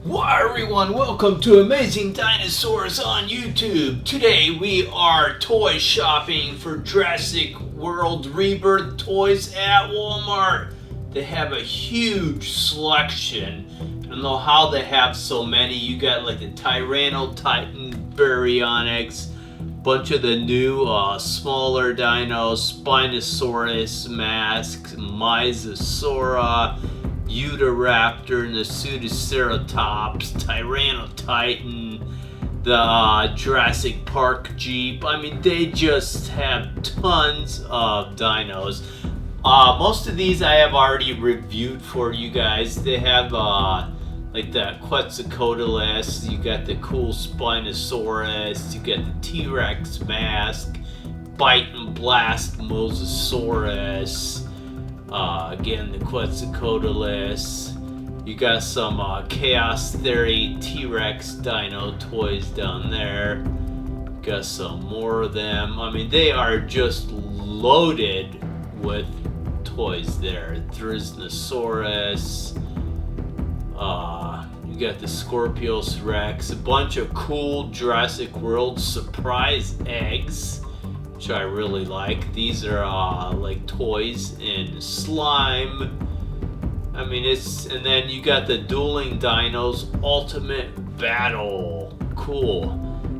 Why everyone, welcome to Amazing Dinosaurs on YouTube. Today we are toy shopping for Jurassic World Rebirth toys at Walmart. They have a huge selection. I don't know how they have so many. You got like the Tyrannotitan Baryonyx, bunch of the new smaller dinos, Spinosaurus masks, Maiasaura, Utahraptor, Nasutoceratops, Tyrannotitan, the Jurassic Park Jeep. I mean, they just have tons of dinos. Most of these I have already reviewed for you guys. They have like the Quetzalcoatlus, you got the cool Spinosaurus, you got the T.rex mask, Bite and Blast Mosasaurus. Again, the Quetzalcoatlus. You got some Chaos Theory T.rex Dino toys down there. Got some more of them. I mean, they are just loaded with toys there. Thrasher. You got the Spinosaurus Rex. A bunch of cool Jurassic World surprise eggs, which I really like. These are like toys in slime. I mean, and then you got the Dueling Dinos Ultimate Battle. Cool.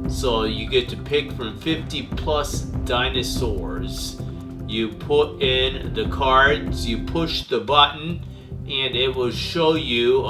So you get to pick from 50 plus dinosaurs. You put in the cards, you push the button, and it will show you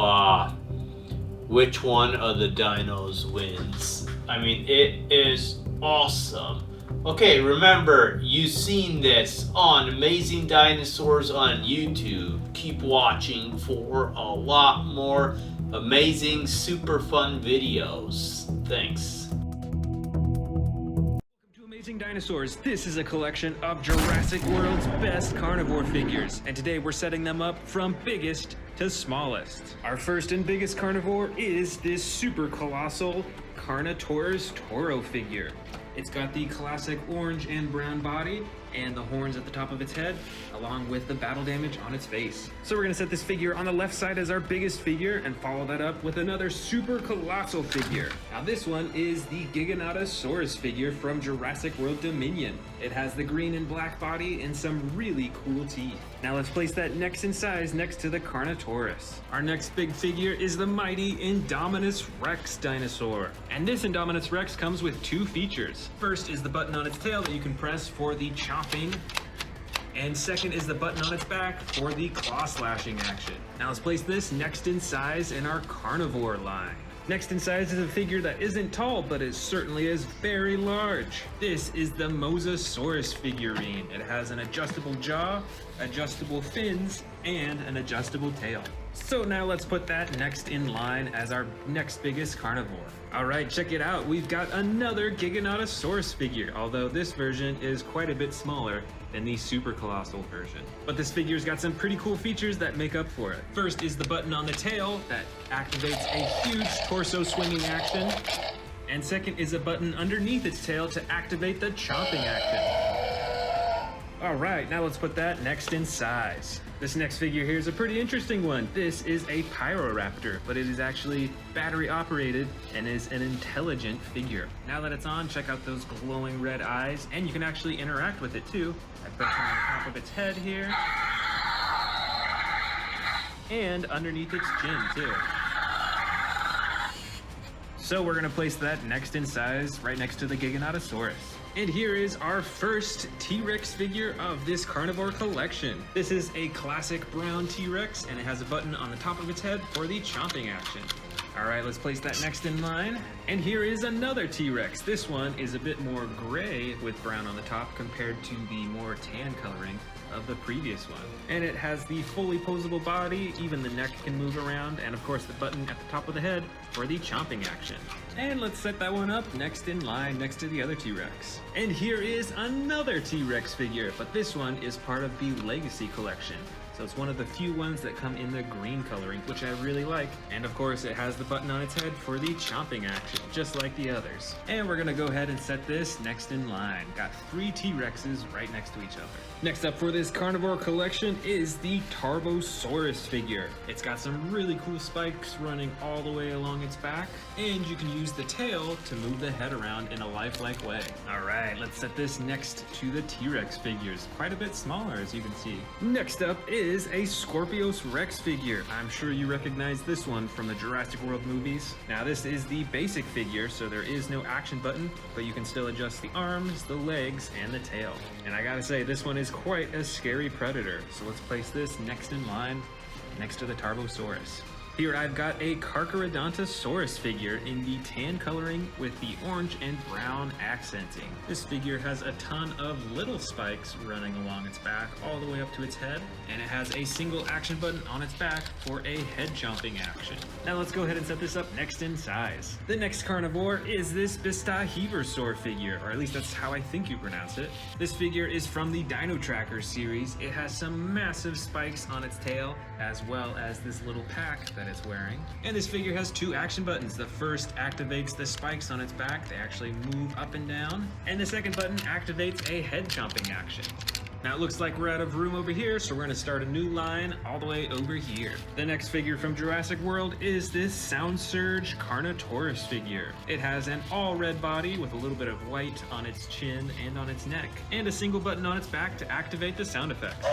which one of the dinos wins. I mean, it is awesome. Okay, remember, you've seen this on Amazing Dinosaurs on YouTube. Keep watching for a lot more amazing, super fun videos. Thanks. Welcome to Amazing Dinosaurs. This is a collection of Jurassic World's best carnivore figures, and today we're setting them up from biggest to smallest. Our first and biggest carnivore is this super colossal Carnotaurus Toro figure. It's got the classic orange and brown body and the horns at the top of its head, along with the battle damage on its face. So we're gonna set this figure on the left side as our biggest figure and follow that up with another super colossal figure. Now this one is the Giganotosaurus figure from Jurassic World Dominion. It has the green and black body and some really cool teeth. Now let's place that next in size next to the Carnotaurus. Our next big figure is the mighty Indominus Rex dinosaur. And this Indominus Rex comes with two features. First is the button on its tail that you can press for the chopping, and second is the button on its back for the claw slashing action. Now let's place this next in size in our carnivore line. Next in size is a figure that isn't tall, but it certainly is very large. This is the Mosasaurus figurine. It has an adjustable jaw, adjustable fins, and an adjustable tail. So now let's put that next in line as our next biggest carnivore. All right, check it out. We've got another Giganotosaurus figure, although this version is quite a bit smaller than the super colossal version. But this figure's got some pretty cool features that make up for it. First is the button on the tail that activates a huge torso swinging action. And second is a button underneath its tail to activate the chomping action. All right, now let's put that next in size. This next figure here is a pretty interesting one. This is a Raptor, but it is actually battery operated and is an intelligent figure. Now that it's on, check out those glowing red eyes, and you can actually interact with it too. I press on the top of its head here, and underneath its chin too. So we're gonna place that next in size right next to the Giganotosaurus. And here is our first T-Rex figure of this carnivore collection. This is a classic brown T-Rex, and it has a button on the top of its head for the chomping action. All right, let's place that next in line. And here is another T-Rex. This one is a bit more gray with brown on the top compared to the more tan coloring of the previous one. And it has the fully posable body, even the neck can move around, and of course the button at the top of the head for the chomping action. And let's set that one up next in line next to the other T-Rex. And here is another T-Rex figure, but this one is part of the Legacy collection. So it's one of the few ones that come in the green coloring, which I really like. And of course, it has the button on its head for the chomping action, just like the others. And we're gonna go ahead and set this next in line. Got 3 T-Rexes right next to each other. Next up for this carnivore collection is the Tarbosaurus figure. It's got some really cool spikes running all the way along its back, and you can use the tail to move the head around in a lifelike way. Alright, let's set this next to the T.rex figures. Quite a bit smaller, as you can see. Next up is a Scorpios Rex figure. I'm sure you recognize this one from the Jurassic World movies. Now this is the basic figure, so there is no action button, but you can still adjust the arms, the legs, and the tail. And I gotta say, this one is quite a scary predator. So let's place this next in line, next to the Tarbosaurus. Here I've got a Carcharodontosaurus figure in the tan coloring with the orange and brown accenting. This figure has a ton of little spikes running along its back all the way up to its head, and it has a single action button on its back for a head jumping action. Now let's go ahead and set this up next in size. The next carnivore is this Bistaheversor figure, or at least that's how I think you pronounce it. This figure is from the Dino Tracker series. It has some massive spikes on its tail, as well as this little pack that it's wearing. And this figure has two action buttons. The first activates the spikes on its back. They actually move up and down. And the second button activates a head jumping action. Now it looks like we're out of room over here, so we're gonna start a new line all the way over here. The next figure from Jurassic World is this Sound Surge Carnotaurus figure. It has an all red body with a little bit of white on its chin and on its neck, and a single button on its back to activate the sound effect.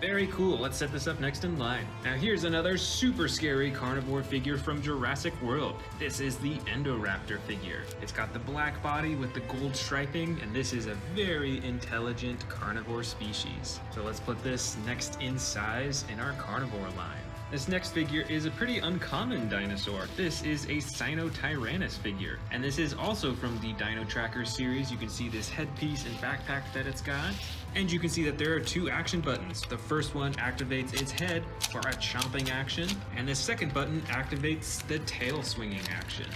Very cool, let's set this up next in line. Now here's another super scary carnivore figure from Jurassic World. This is the Indoraptor figure. It's got the black body with the gold striping, and this is a very intelligent carnivore species. So let's put this next in size in our carnivore line. This next figure is a pretty uncommon dinosaur. This is a Sinotyrannus figure, and this is also from the Dino Tracker series. You can see this headpiece and backpack that it's got, and you can see that there are two action buttons. The first one activates its head for a chomping action, and the second button activates the tail swinging action.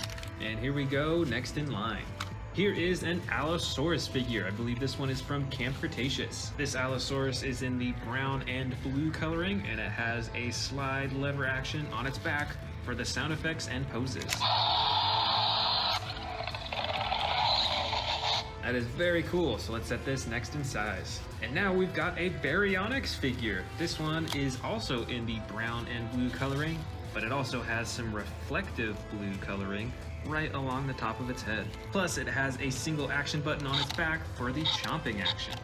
And here we go, next in line. Here is an Allosaurus figure. I believe this one is from Camp Cretaceous. This Allosaurus is in the brown and blue coloring, and it has a slide lever action on its back for the sound effects and poses. That is very cool, so let's set this next in size. And now we've got a Baryonyx figure. This one is also in the brown and blue coloring, but it also has some reflective blue coloring right along the top of its head. Plus it has a single action button on its back for the chomping action.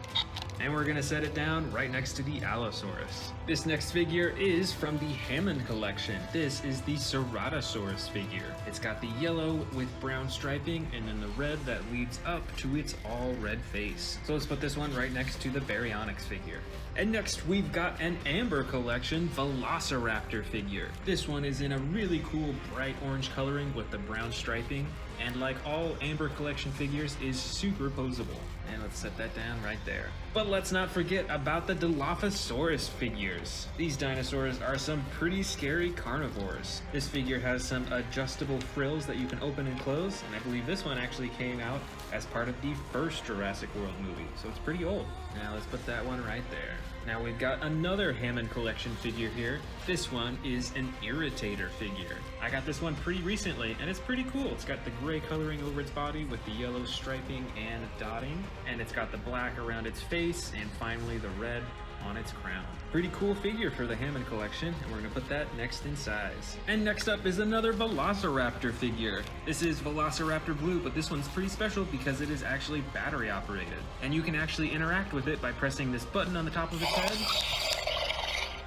And we're gonna set it down right next to the Allosaurus. This next figure is from the Hammond collection. This is the Ceratosaurus figure. It's got the yellow with brown striping and then the red that leads up to its all red face. So let's put this one right next to the Baryonyx figure. And next we've got an Amber collection Velociraptor figure. This one is in a really cool bright orange coloring with the brown striping, and like all Amber collection figures is super posable. And let's set that down right there. But let's not forget about the Dilophosaurus figures. These dinosaurs are some pretty scary carnivores. This figure has some adjustable frills that you can open and close, and I believe this one actually came out as part of the first Jurassic World movie, so it's pretty old. Now let's put that one right there. Now we've got another Hammond collection figure here. This one is an Irritator figure. I got this one pretty recently, and it's pretty cool. It's got the gray coloring over its body with the yellow striping and dotting, and it's got the black around its face, and finally the red on its crown. Pretty cool figure for the Hammond collection, and we're gonna put that next in size. And next up is another Velociraptor figure. This is Velociraptor Blue, but this one's pretty special because it is actually battery operated. And you can actually interact with it by pressing this button on the top of its head,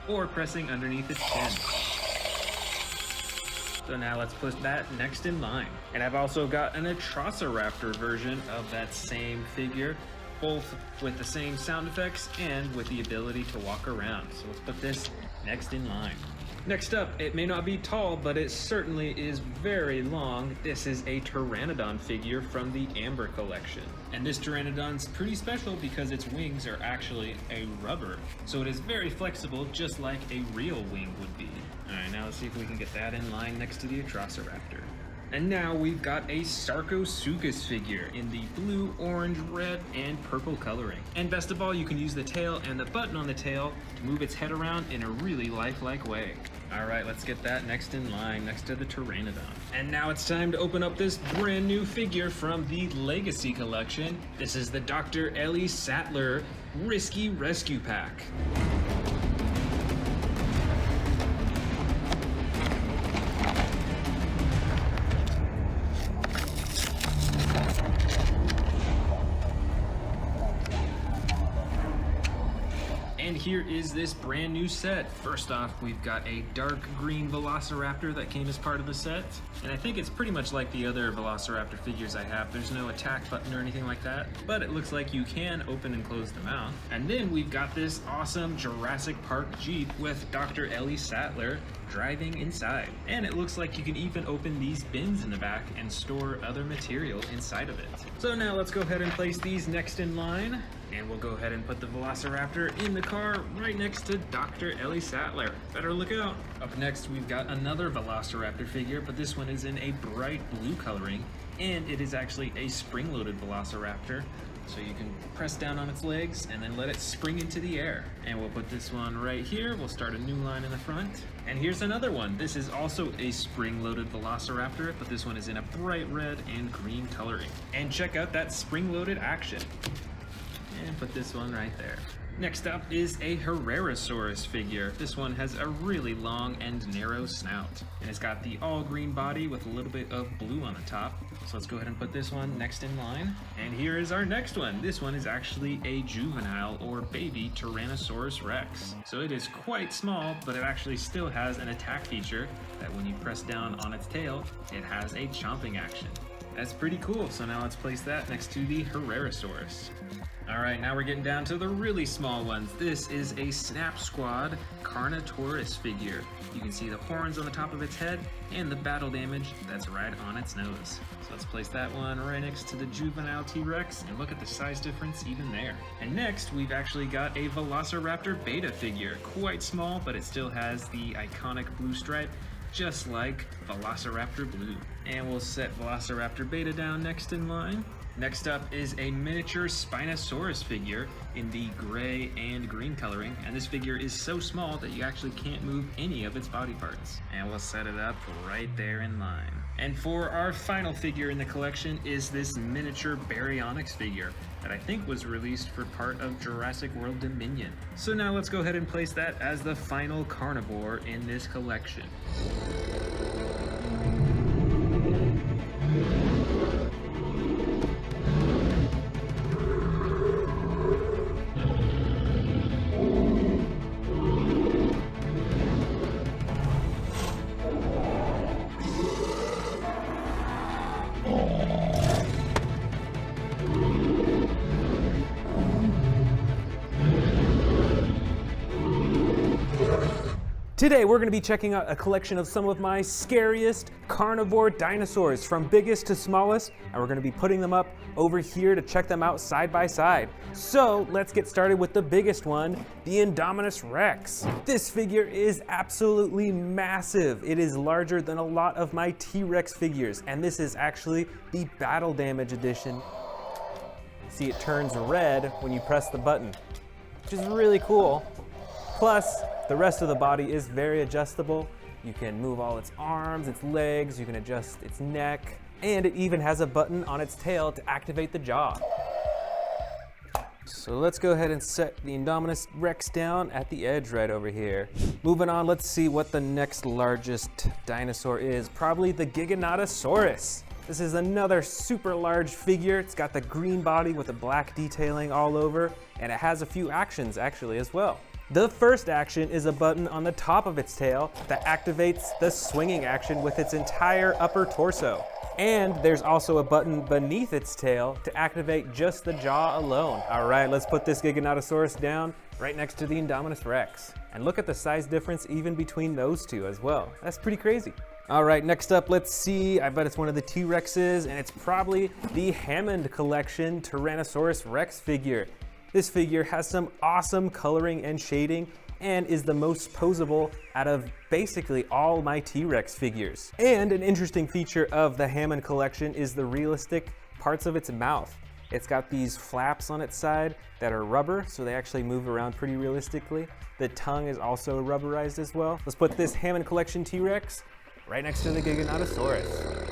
or pressing underneath its chin. So now let's put that next in line. And I've also got an Eotriceratops version of that same figure, both with the same sound effects and with the ability to walk around. So let's put this next in line. Next up, it may not be tall, but it certainly is very long. This is a Pteranodon figure from the Amber collection. And this Pteranodon's pretty special because its wings are actually a rubber. So it is very flexible, just like a real wing would be. All right, now let's see if we can get that in line next to the Eotriceratops. And now we've got a Sarcosuchus figure in the blue, orange, red, and purple coloring. And best of all, you can use the tail and the button on the tail to move its head around in a really lifelike way. All right, let's get that next in line, next to the Pteranodon. And now it's time to open up this brand new figure from the Legacy Collection. This is the Dr. Ellie Sattler Risky Rescue Pack. And here is this brand new set. First off, we've got a dark green Velociraptor that came as part of the set. And I think it's pretty much like the other Velociraptor figures I have. There's no attack button or anything like that, but it looks like you can open and close the mouth. And then we've got this awesome Jurassic Park Jeep with Dr. Ellie Sattler driving inside. And it looks like you can even open these bins in the back and store other material inside of it. So now let's go ahead and place these next in line. And we'll go ahead and put the Velociraptor in the car right next to Dr. Ellie Sattler. Better look out. Up next, we've got another Velociraptor figure, but this one is in a bright blue coloring, and it is actually a spring-loaded Velociraptor. So you can press down on its legs and then let it spring into the air. And we'll put this one right here. We'll start a new line in the front. And here's another one. This is also a spring-loaded Velociraptor, but this one is in a bright red and green coloring. And check out that spring-loaded action. And put this one right there. Next up is a Herrerasaurus figure. This one has a really long and narrow snout. And it's got the all green body with a little bit of blue on the top. So let's go ahead and put this one next in line. And here is our next one. This one is actually a juvenile or baby Tyrannosaurus Rex. So it is quite small, but it actually still has an attack feature that when you press down on its tail, it has a chomping action. That's pretty cool. So now let's place that next to the Herrerasaurus. All right, now we're getting down to the really small ones. This is a Snap Squad Carnotaurus figure. You can see the horns on the top of its head and the battle damage that's right on its nose. So let's place that one right next to the juvenile T.rex and look at the size difference even there. And next, we've actually got a Velociraptor Beta figure. Quite small, but it still has the iconic blue stripe, just like Velociraptor Blue. And we'll set Velociraptor Beta down next in line. Next up is a miniature Spinosaurus figure in the gray and green coloring, and this figure is so small that you actually can't move any of its body parts. And we'll set it up right there in line. And for our final figure in the collection is this miniature Baryonyx figure that I think was released for part of Jurassic World Dominion. So now let's go ahead and place that as the final carnivore in this collection. Today we're going to be checking out a collection of some of my scariest carnivore dinosaurs from biggest to smallest, and we're going to be putting them up over here to check them out side by side. So let's get started with the biggest one, the Indominus Rex. This figure is absolutely massive. It is larger than a lot of my T.rex figures, and this is actually the battle damage edition. See, it turns red when you press the button, which is really cool. Plus, the rest of the body is very adjustable. You can move all its arms, its legs, you can adjust its neck, and it even has a button on its tail to activate the jaw. So let's go ahead and set the Indominus Rex down at the edge right over here. Moving on, let's see what the next largest dinosaur is. Probably the Giganotosaurus. This is another super large figure. It's got the green body with the black detailing all over, and it has a few actions actually as well. The first action is a button on the top of its tail that activates the swinging action with its entire upper torso. And there's also a button beneath its tail to activate just the jaw alone. All right, let's put this Giganotosaurus down right next to the Indominus Rex. And look at the size difference even between those two as well. That's pretty crazy. All right, next up, let's see. I bet it's one of the T-Rexes, and it's probably the Hammond Collection Tyrannosaurus Rex figure. This figure has some awesome coloring and shading and is the most posable out of basically all my T-Rex figures. And an interesting feature of the Hammond collection is the realistic parts of its mouth. It's got these flaps on its side that are rubber, so they actually move around pretty realistically. The tongue is also rubberized as well. Let's put this Hammond Collection T-Rex right next to the Giganotosaurus.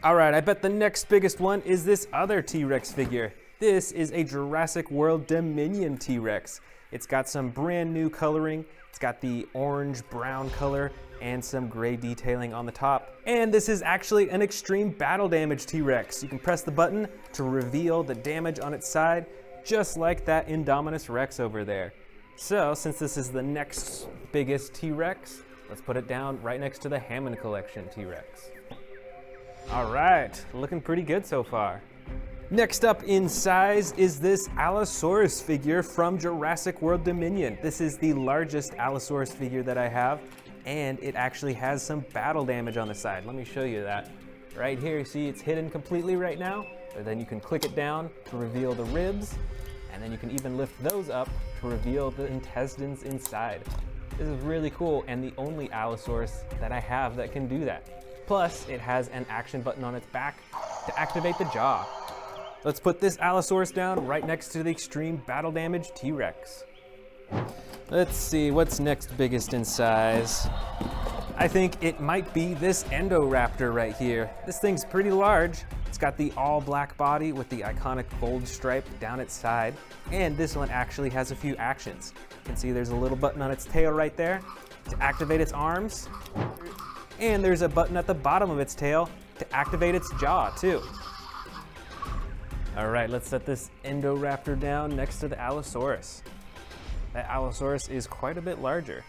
All right, I bet the next biggest one is this other T-Rex figure. This is a Jurassic World Dominion T-Rex. It's got some brand new coloring. It's got the orange-brown color and some gray detailing on the top. And this is actually an extreme battle damage T-Rex. You can press the button to reveal the damage on its side, just like that Indominus Rex over there. So, since this is the next biggest T-Rex, let's put it down right next to the Hammond Collection T-Rex. All right, looking pretty good so far. Next up in size is this Allosaurus figure from Jurassic World Dominion. This is the largest Allosaurus figure that I have, and it actually has some battle damage on the side. Let me show you that. Right here, you see it's hidden completely right now, but then you can click it down to reveal the ribs, and then you can even lift those up to reveal the intestines inside. This is really cool, and the only Allosaurus that I have that can do that. Plus, it has an action button on its back to activate the jaw. Let's put this Allosaurus down right next to the extreme battle damage T-Rex. Let's see, what's next biggest in size? I think it might be this Indoraptor right here. This thing's pretty large. It's got the all black body with the iconic gold stripe down its side. And this one actually has a few actions. You can see there's a little button on its tail right there to activate its arms. And there's a button at the bottom of its tail to activate its jaw too. All right, let's set this Indoraptor down next to the Allosaurus. That Allosaurus is quite a bit larger.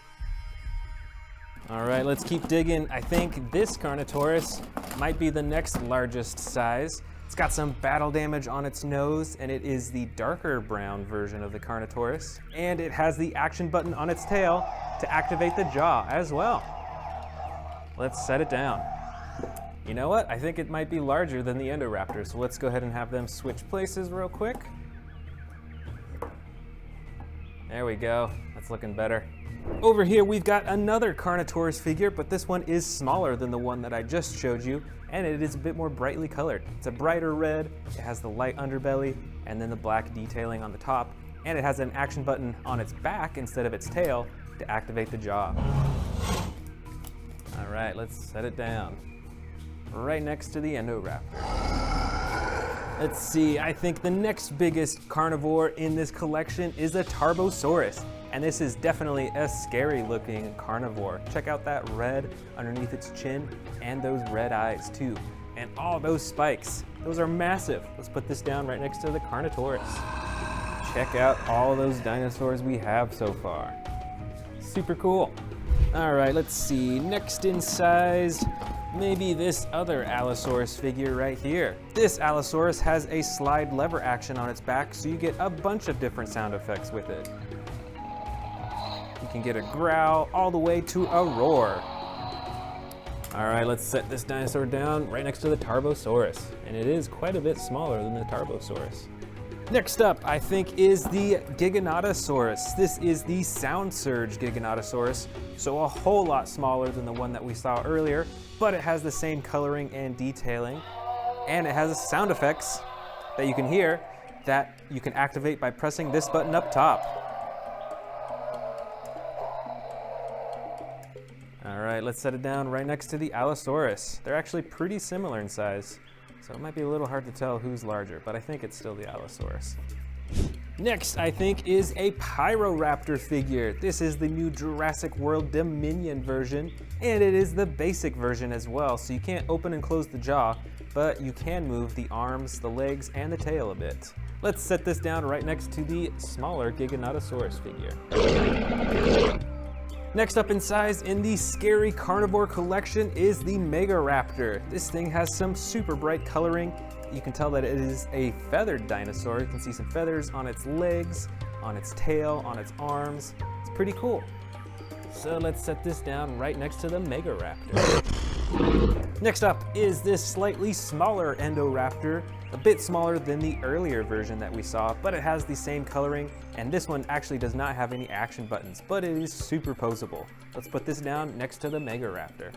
All right, let's keep digging. I think this Carnotaurus might be the next largest size. It's got some battle damage on its nose, and it is the darker brown version of the Carnotaurus. And it has the action button on its tail to activate the jaw as well. Let's set it down. You know what? I think it might be larger than the Indoraptor, so let's go ahead and have them switch places real quick. There we go. That's looking better. Over here, we've got another Carnotaurus figure, but this one is smaller than the one that I just showed you, and it is a bit more brightly colored. It's a brighter red, it has the light underbelly, and then the black detailing on the top, and it has an action button on its back instead of its tail to activate the jaw. All right, let's set it down. Right next to the Indoraptor. Let's see, I think the next biggest carnivore in this collection is a Tarbosaurus. And this is definitely a scary looking carnivore. Check out that red underneath its chin and those red eyes too. And all those spikes, those are massive. Let's put this down right next to the Carnotaurus. Check out all those dinosaurs we have so far. Super cool. All right, let's see, next in size, maybe this other Allosaurus figure right here. This Allosaurus has a slide lever action on its back, so you get a bunch of different sound effects with it. You can get a growl all the way to a roar. All right, let's set this dinosaur down right next to the Tarbosaurus. And it is quite a bit smaller than the Tarbosaurus. Next up, I think, is the Giganotosaurus. This is the Sound Surge Giganotosaurus, so a whole lot smaller than the one that we saw earlier, but it has the same coloring and detailing, and it has sound effects that you can hear that you can activate by pressing this button up top. All right, let's set it down right next to the Allosaurus. They're actually pretty similar in size, so it might be a little hard to tell who's larger, but I think it's still the Allosaurus. Next, I think, is a Pyroraptor figure. This is the new Jurassic World Dominion version, and it is the basic version as well, so you can't open and close the jaw, but you can move the arms, the legs, and the tail a bit. Let's set this down right next to the smaller Giganotosaurus figure. Next up in size in the scary carnivore collection is the Megaraptor. This thing has some super bright coloring. You can tell that it is a feathered dinosaur. You can see some feathers on its legs, on its tail, on its arms. It's pretty cool. So let's set this down right next to the Megaraptor. Next up is this slightly smaller Indoraptor. A bit smaller than the earlier version that we saw, but it has the same coloring, and this one actually does not have any action buttons, but it is super posable. Let's put this down next to the Mega Raptor.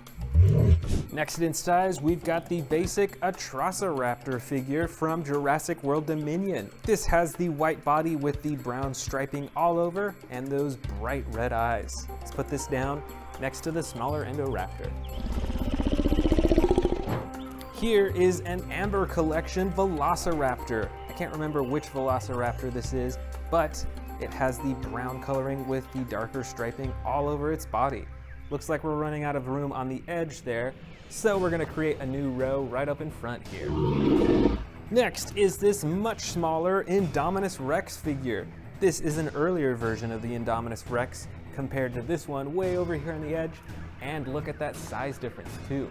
Next in size, we've got the basic Utahraptor figure from Jurassic World Dominion. This has the white body with the brown striping all over and those bright red eyes. Let's put this down next to the smaller Indoraptor. Here is an Amber Collection Velociraptor. I can't remember which Velociraptor this is, but it has the brown coloring with the darker striping all over its body. Looks like we're running out of room on the edge there, so we're gonna create a new row right up in front here. Next is this much smaller Indominus Rex figure. This is an earlier version of the Indominus Rex compared to this one way over here on the edge, and look at that size difference too.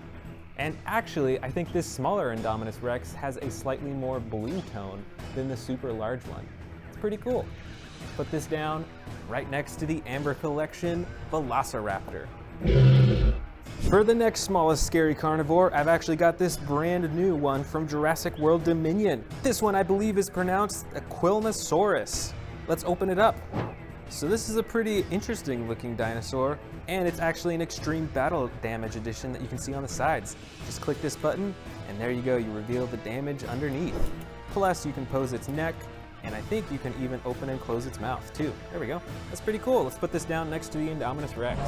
And actually, I think this smaller Indominus Rex has a slightly more blue tone than the super large one. It's pretty cool. Put this down right next to the Amber Collection Velociraptor. For the next smallest scary carnivore, I've actually got this brand new one from Jurassic World Dominion. This one I believe is pronounced Aquilops. Let's open it up. So this is a pretty interesting looking dinosaur, and it's actually an extreme battle damage edition that you can see on the sides. Just click this button, and there you go, you reveal the damage underneath. Plus you can pose its neck, and I think you can even open and close its mouth too. There we go, that's pretty cool. Let's put this down next to the Indominus Rex.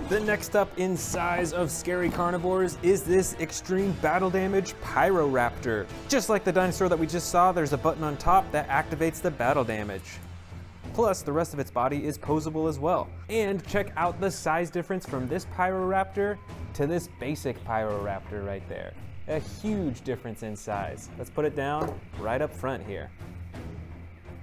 The next up in size of scary carnivores is this extreme battle damage Pyroraptor. Just like the dinosaur that we just saw, there's a button on top that activates the battle damage. Plus, the rest of its body is posable as well. And check out the size difference from this Pyroraptor to this basic Pyroraptor right there. A huge difference in size. Let's put it down right up front here.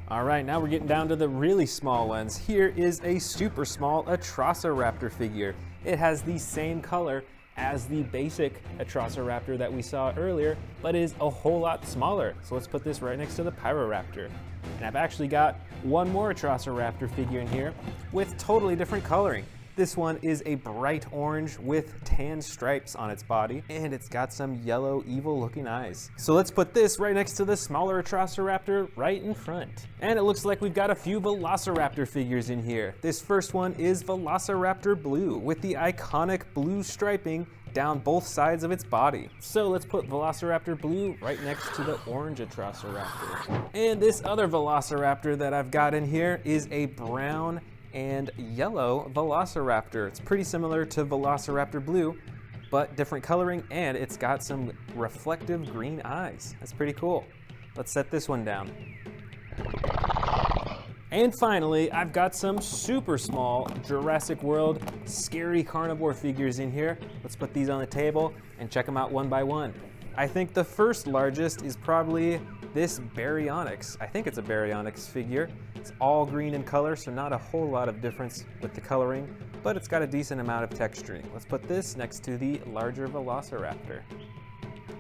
All right, now we're getting down to the really small ones. Here is a super small Utahraptor figure. It has the same color as the basic Utahraptor that we saw earlier, but is a whole lot smaller. So let's put this right next to the Pyroraptor. And I've actually got one more Utahraptor figure in here with totally different coloring. This one is a bright orange with tan stripes on its body, and it's got some yellow, evil looking eyes. So let's put this right next to the smaller Utahraptor right in front. And it looks like we've got a few Velociraptor figures in here. This first one is Velociraptor Blue with the iconic blue striping down both sides of its body. So let's put Velociraptor Blue right next to the orange Utahraptor. And this other Velociraptor that I've got in here is a brown and yellow Velociraptor. It's pretty similar to Velociraptor Blue, but different coloring, and it's got some reflective green eyes. That's pretty cool. Let's set this one down. And finally, I've got some super small Jurassic World scary carnivore figures in here. Let's put these on the table and check them out one by one. I think the first largest is probably this Baryonyx. I think it's a Baryonyx figure. It's all green in color, so not a whole lot of difference with the coloring, but it's got a decent amount of texturing. Let's put this next to the larger Velociraptor.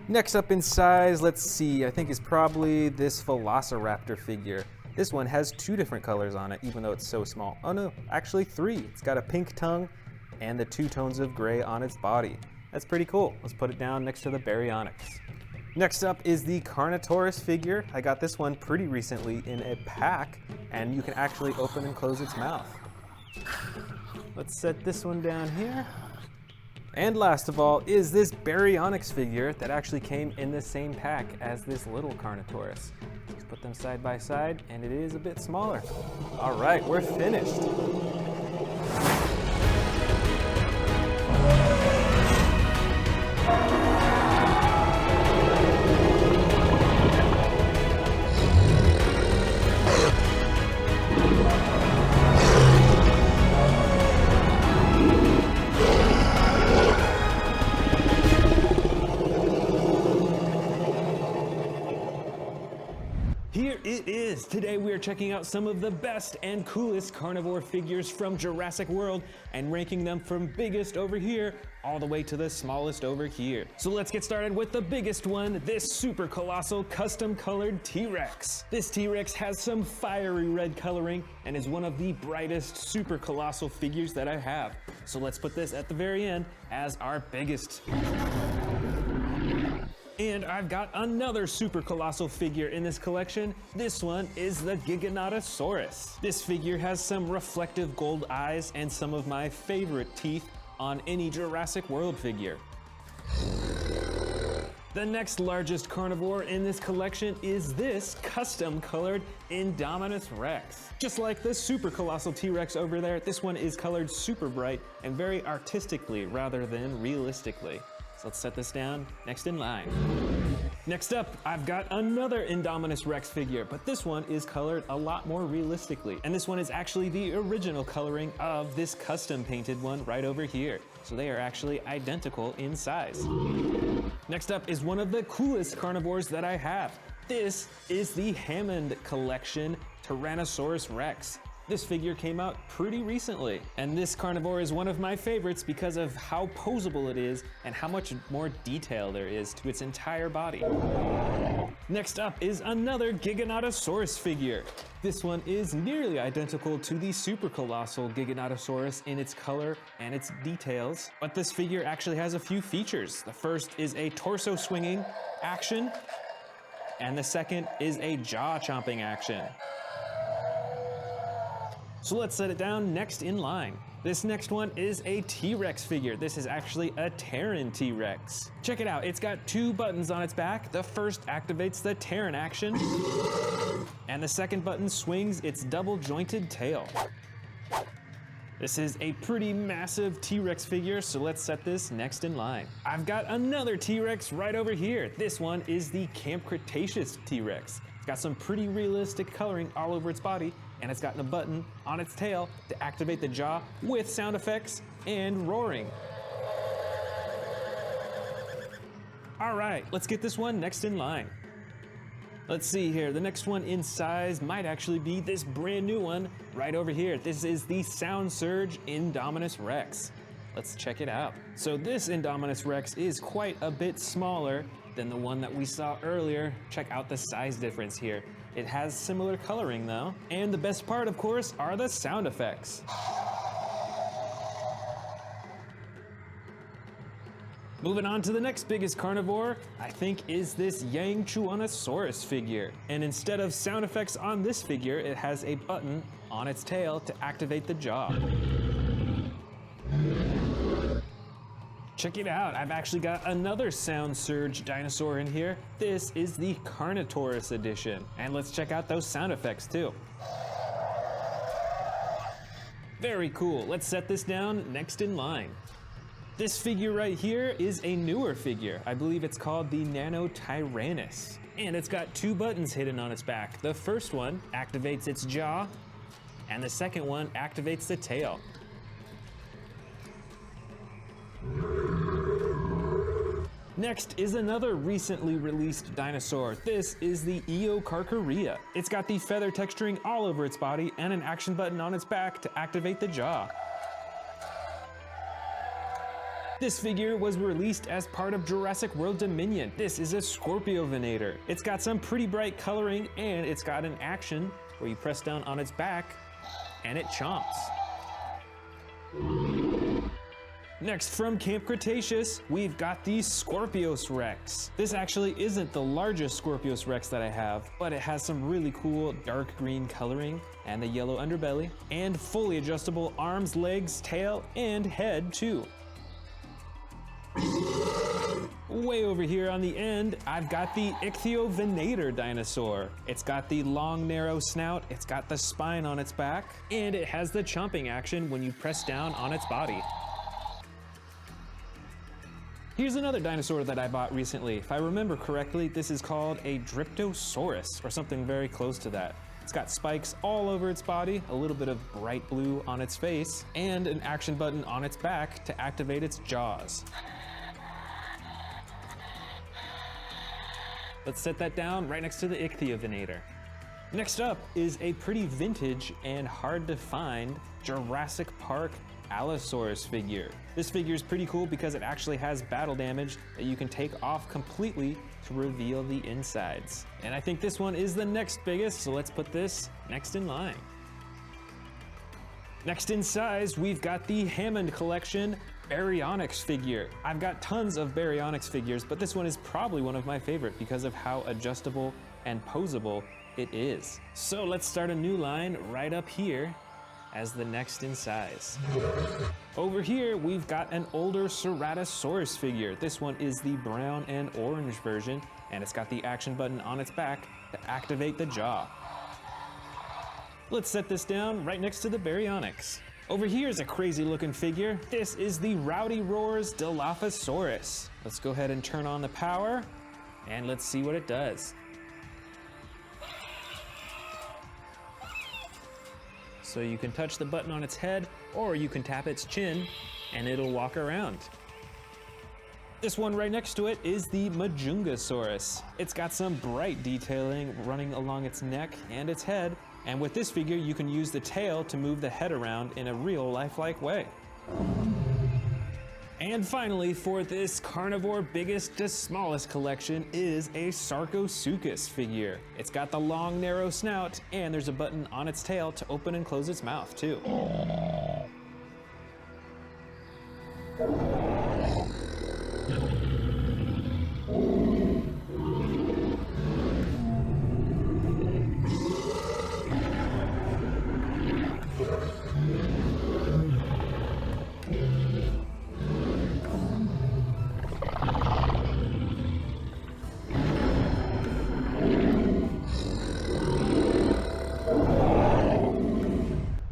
Next up in size, let's see, I think is probably this Velociraptor figure. This one has two different colors on it, even though it's so small. Oh no, actually three. It's got a pink tongue and the two tones of gray on its body. That's pretty cool. Let's put it down next to the Baryonyx. Next up is the Carnotaurus figure. I got this one pretty recently in a pack, and you can actually open and close its mouth. Let's set this one down here. And last of all is this Baryonyx figure that actually came in the same pack as this little Carnotaurus. Let's put them side by side, and it is a bit smaller. All right, we're finished. Here it is! Today we are checking out some of the best and coolest carnivore figures from Jurassic World and ranking them from biggest over here all the way to the smallest over here. So let's get started with the biggest one, this super colossal custom colored T.rex. This T.rex has some fiery red coloring and is one of the brightest super colossal figures that I have. So let's put this at the very end as our biggest. And I've got another super colossal figure in this collection. This one is the Giganotosaurus. This figure has some reflective gold eyes and some of my favorite teeth on any Jurassic World figure. The next largest carnivore in this collection is this custom colored Indominus Rex. Just like the super colossal T.rex over there, this one is colored super bright and very artistically rather than realistically. So let's set this down next in line. Next up, I've got another Indominus Rex figure, but this one is colored a lot more realistically. And this one is actually the original coloring of this custom painted one right over here. So they are actually identical in size. Next up is one of the coolest carnivores that I have. This is the Hammond Collection Tyrannosaurus Rex. This figure came out pretty recently, and this carnivore is one of my favorites because of how posable it is and how much more detail there is to its entire body. Next up is another Giganotosaurus figure. This one is nearly identical to the super colossal Giganotosaurus in its color and its details, but this figure actually has a few features. The first is a torso swinging action, and the second is a jaw chomping action. So let's set it down next in line. This next one is a T-Rex figure. This is actually a Terran T-Rex. Check it out, it's got two buttons on its back. The first activates the Terran action, and the second button swings its double jointed tail. This is a pretty massive T-Rex figure, so let's set this next in line. I've got another T-Rex right over here. This one is the Camp Cretaceous T-Rex. It's got some pretty realistic coloring all over its body, and it's got a button on its tail to activate the jaw with sound effects and roaring. All right, let's get this one next in line. Let's see here, the next one in size might actually be this brand new one right over here. This is the Sound Surge Indominus Rex. Let's check it out. So this Indominus Rex is quite a bit smaller than the one that we saw earlier. Check out the size difference here. It has similar coloring though. And the best part, of course, are the sound effects. Moving on to the next biggest carnivore, I think is this Yangchuanosaurus figure. And instead of sound effects on this figure, it has a button on its tail to activate the jaw. Check it out, I've actually got another Sound Surge dinosaur in here. This is the Carnotaurus edition. And let's check out those sound effects too. Very cool, let's set this down next in line. This figure right here is a newer figure. I believe it's called the Nano Tyrannus. And it's got two buttons hidden on its back. The first one activates its jaw, and the second one activates the tail. Next is another recently released dinosaur. This is the Eotriceratops. It's got the feather texturing all over its body and an action button on its back to activate the jaw. This figure was released as part of Jurassic World Dominion. This is a Scorpiovenator. It's got some pretty bright coloring, and it's got an action where you press down on its back and it chomps. Next, from Camp Cretaceous, we've got the Scorpios Rex. This actually isn't the largest Scorpios Rex that I have, but it has some really cool dark green coloring and the yellow underbelly, and fully adjustable arms, legs, tail, and head too. Way over here on the end, I've got the Ichthyovenator dinosaur. It's got the long, narrow snout, it's got the spine on its back, and it has the chomping action when you press down on its body. Here's another dinosaur that I bought recently. If I remember correctly, this is called a Dryptosaurus, or something very close to that. It's got spikes all over its body, a little bit of bright blue on its face, and an action button on its back to activate its jaws. Let's set that down right next to the Ichthyovenator. Next up is a pretty vintage and hard to find Jurassic Park Allosaurus figure. This figure is pretty cool because it actually has battle damage that you can take off completely to reveal the insides. And I think this one is the next biggest, so let's put this next in line. Next in size, we've got the Hammond Collection Baryonyx figure. I've got tons of Baryonyx figures, but this one is probably one of my favorite because of how adjustable and posable it is. So let's start a new line right up here as the next in size. Over here, we've got an older Ceratosaurus figure. This one is the brown and orange version, and it's got the action button on its back to activate the jaw. Let's set this down right next to the Baryonyx. Over here is a crazy looking figure. This is the Rowdy Roars Dilophosaurus. Let's go ahead and turn on the power, and let's see what it does. So you can touch the button on its head, or you can tap its chin, and it'll walk around. This one right next to it is the Majungasaurus. It's got some bright detailing running along its neck and its head, and with this figure, you can use the tail to move the head around in a real lifelike way. And finally, for this carnivore biggest to smallest collection is a Sarcosuchus figure. It's got the long, narrow snout, and there's a button on its tail to open and close its mouth, too.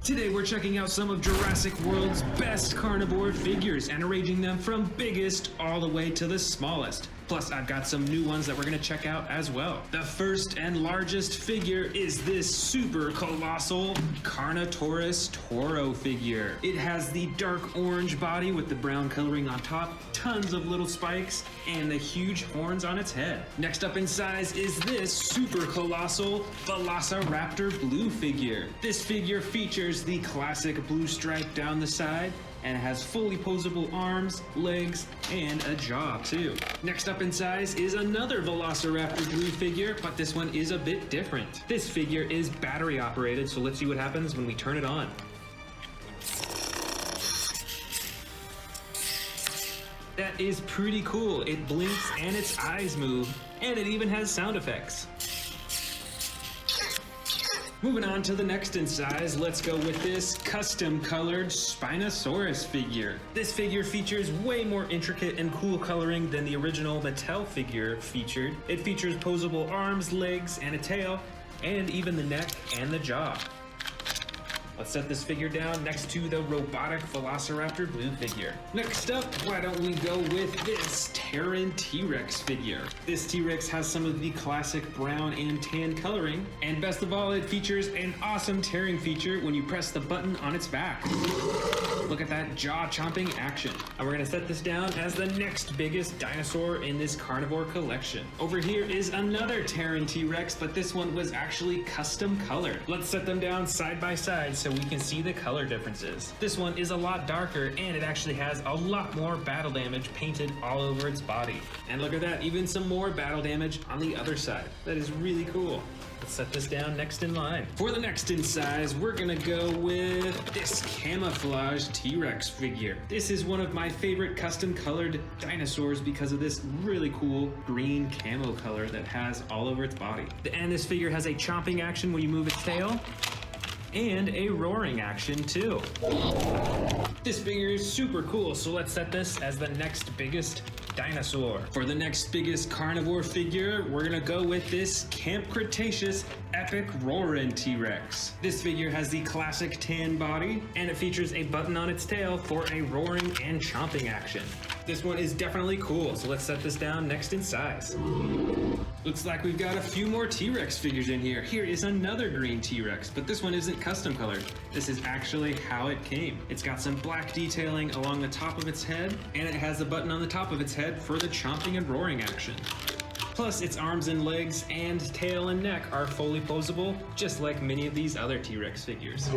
Today we're checking out some of Jurassic World's best carnivore figures and arranging them from biggest all the way to the smallest. Plus, I've got some new ones that we're gonna check out as well. The first and largest figure is this super colossal Carnotaurus Toro figure. It has the dark orange body with the brown coloring on top, tons of little spikes, and the huge horns on its head. Next up in size is this super colossal Velociraptor blue figure. This figure features the classic blue stripe down the side, and it has fully posable arms, legs, and a jaw too. Next up in size is another Velociraptor blue figure, but this one is a bit different. This figure is battery operated, so let's see what happens when we turn it on. That is pretty cool. It blinks and its eyes move, and it even has sound effects. Moving on to the next in size, let's go with this custom colored Spinosaurus figure. This figure features way more intricate and cool coloring than the original Mattel figure featured. It features posable arms, legs, and a tail, and even the neck and the jaw. Let's set this figure down next to the robotic Velociraptor blue figure. Next up, why don't we go with this Terran T.rex figure. This T.rex has some of the classic brown and tan coloring, and best of all, it features an awesome tearing feature when you press the button on its back. Look at that jaw-chomping action. And we're gonna set this down as the next biggest dinosaur in this carnivore collection. Over here is another Terran T.rex, but this one was actually custom colored. Let's set them down side by side so we can see the color differences. This one is a lot darker, and it actually has a lot more battle damage painted all over its body. And look at that, even some more battle damage on the other side. That is really cool. Let's set this down next in line. For the next in size, we're gonna go with this camouflage T.rex figure. This is one of my favorite custom colored dinosaurs because of this really cool green camo color that has all over its body. And this figure has a chomping action when you move its tail, and a roaring action too. This figure is super cool, so let's set this as the next biggest dinosaur. For the next biggest carnivore figure, we're gonna go with this Camp Cretaceous Epic Roarin T.rex. This figure has the classic tan body, and it features a button on its tail for a roaring and chomping action. This one is definitely cool, so let's set this down next in size. Looks like we've got a few more T.rex figures in here. Here is another green T.rex, but this one isn't custom colored. This is actually how it came. It's got some black detailing along the top of its head, and it has a button on the top of its head for the chomping and roaring action. Plus, its arms and legs and tail and neck are fully posable, just like many of these other T.rex figures.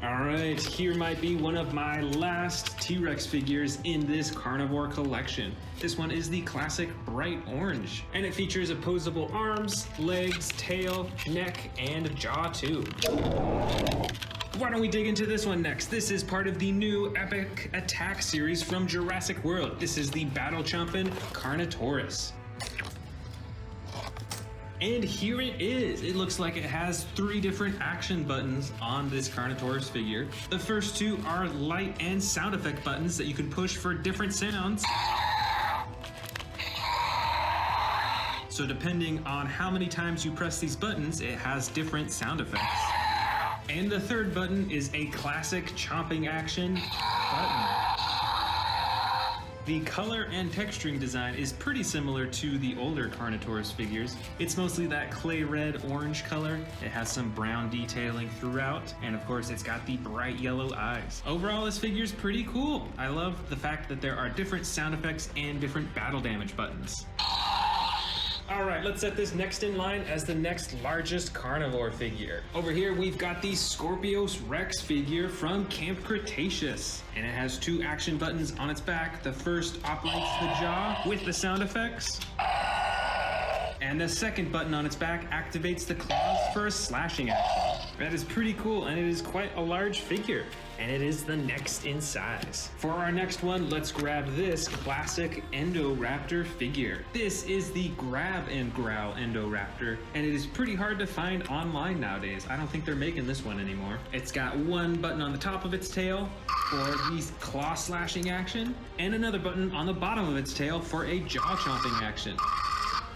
Alright, here might be one of my last T.rex figures in this carnivore collection. This one is the classic bright orange, and it features opposable arms, legs, tail, neck, and jaw too. Why don't we dig into this one next? This is part of the new Epic Attack series from Jurassic World. This is the battle-chomping Carnotaurus. And here it is. It looks like it has 3 different action buttons on this Carnotaurus figure. The first 2 are light and sound effect buttons that you can push for different sounds. So depending on how many times you press these buttons, it has different sound effects. And the third button is a classic chomping action button. The color and texturing design is pretty similar to the older Carnotaurus figures. It's mostly that clay red orange color. It has some brown detailing throughout, and of course it's got the bright yellow eyes. Overall, this figure's pretty cool. I love the fact that there are different sound effects and different battle damage buttons. All right, let's set this next in line as the next largest carnivore figure. Over here, we've got the Spinosaurus Rex figure from Camp Cretaceous. And it has 2 action buttons on its back. The first operates the jaw with the sound effects. And the second button on its back activates the claws for a slashing action. That is pretty cool, and it is quite a large figure. And it is the next in size. For our next one, let's grab this classic Indoraptor figure. This is the grab and growl Indoraptor, and it is pretty hard to find online nowadays. I don't think they're making this one anymore. It's got 1 button on the top of its tail for the claw slashing action, and another button on the bottom of its tail for a jaw chomping action.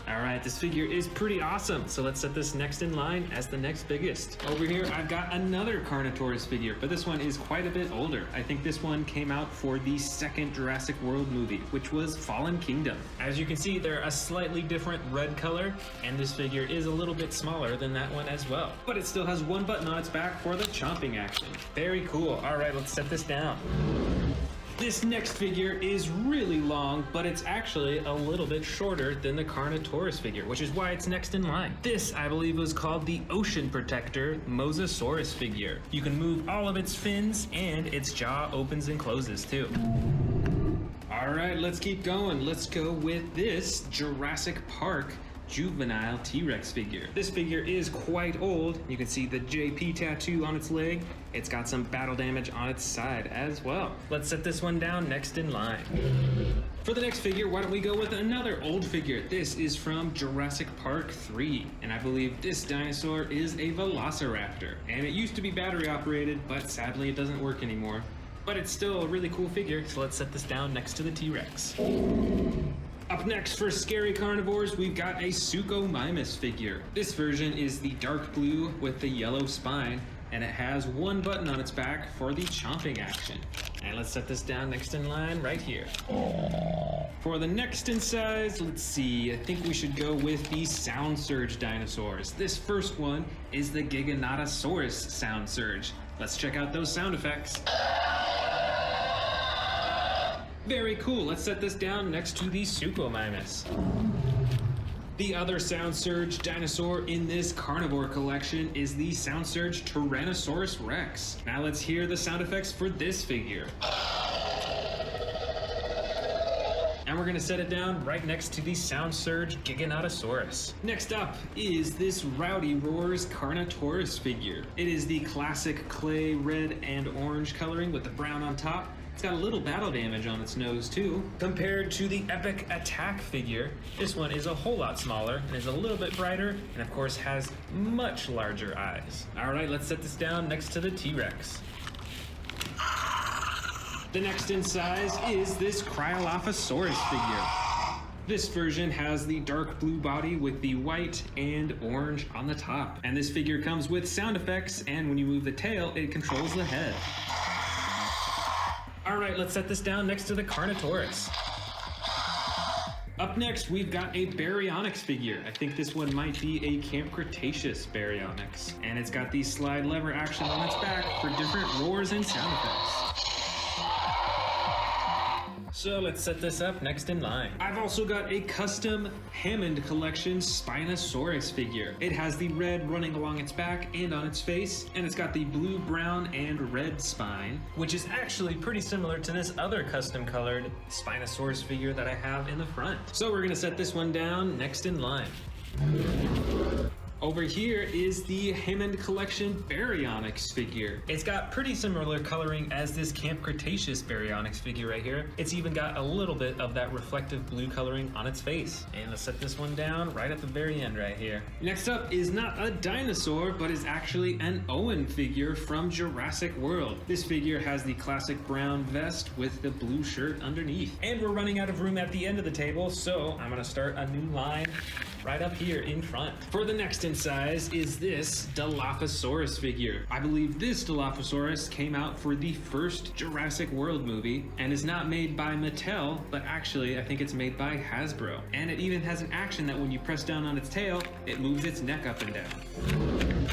All right, this figure is pretty awesome. So let's set this next in line as the next biggest. Over here, I've got another Carnotaurus figure, but this one is quite a bit older. I think this one came out for the second Jurassic World movie, which was Fallen Kingdom. As you can see, they're a slightly different red color, and this figure is a little bit smaller than that one as well. But it still has 1 button on its back for the chomping action. Very cool. All right, let's set this down. This next figure is really long, but it's actually a little bit shorter than the Carnotaurus figure, which is why it's next in line. This, I believe, was called the Ocean Protector Mosasaurus figure. You can move all of its fins, and its jaw opens and closes too. All right, let's keep going. Let's go with this Jurassic Park juvenile T.rex figure. This figure is quite old. You can see the JP tattoo on its leg. It's got some battle damage on its side as well. Let's set this one down next in line. For the next figure, why don't we go with another old figure? This is from Jurassic Park 3, and I believe this dinosaur is a Velociraptor. And it used to be battery operated, but sadly it doesn't work anymore. But it's still a really cool figure, so let's set this down next to the T.rex. Up next for scary carnivores, we've got a Suchomimus figure. This version is the dark blue with the yellow spine, and it has 1 button on its back for the chomping action. And let's set this down next in line right here. For the next in size, let's see, I think we should go with the Sound Surge dinosaurs. This first one is the Giganotosaurus Sound Surge. Let's check out those sound effects. Very cool. Let's set this down next to the Suchomimus. The other Sound Surge dinosaur in this carnivore collection is the Sound Surge Tyrannosaurus Rex. Now let's hear the sound effects for this figure. And we're gonna set it down right next to the Sound Surge Giganotosaurus. Next up is this Rowdy Roars Carnotaurus figure. It is the classic clay red and orange coloring with the brown on top. It's got a little battle damage on its nose too. Compared to the Epic Attack figure, this one is a whole lot smaller and is a little bit brighter, and of course has much larger eyes. All right, let's set this down next to the T.rex. The next in size is this Cryolophosaurus figure. This version has the dark blue body with the white and orange on the top. And this figure comes with sound effects, and when you move the tail, it controls the head. All right, let's set this down next to the Carnotaurus. Up next, we've got a Baryonyx figure. I think this one might be a Camp Cretaceous Baryonyx. And it's got the slide lever action on its back for different roars and sound effects. So let's set this up next in line. I've also got a custom Hammond Collection Spinosaurus figure. It has the red running along its back and on its face, and it's got the blue, brown, and red spine, which is actually pretty similar to this other custom colored Spinosaurus figure that I have in the front. So we're gonna set this one down next in line. Over here is the Hammond Collection Baryonyx figure. It's got pretty similar coloring as this Camp Cretaceous Baryonyx figure right here. It's even got a little bit of that reflective blue coloring on its face. And let's set this one down right at the very end right here. Next up is not a dinosaur, but is actually an Owen figure from Jurassic World. This figure has the classic brown vest with the blue shirt underneath. And we're running out of room at the end of the table, so I'm gonna start a new line right up here in front. For the next in size is this Dilophosaurus figure. I believe this Dilophosaurus came out for the first Jurassic World movie and is not made by Mattel, but actually I think it's made by Hasbro. And it even has an action that when you press down on its tail, it moves its neck up and down.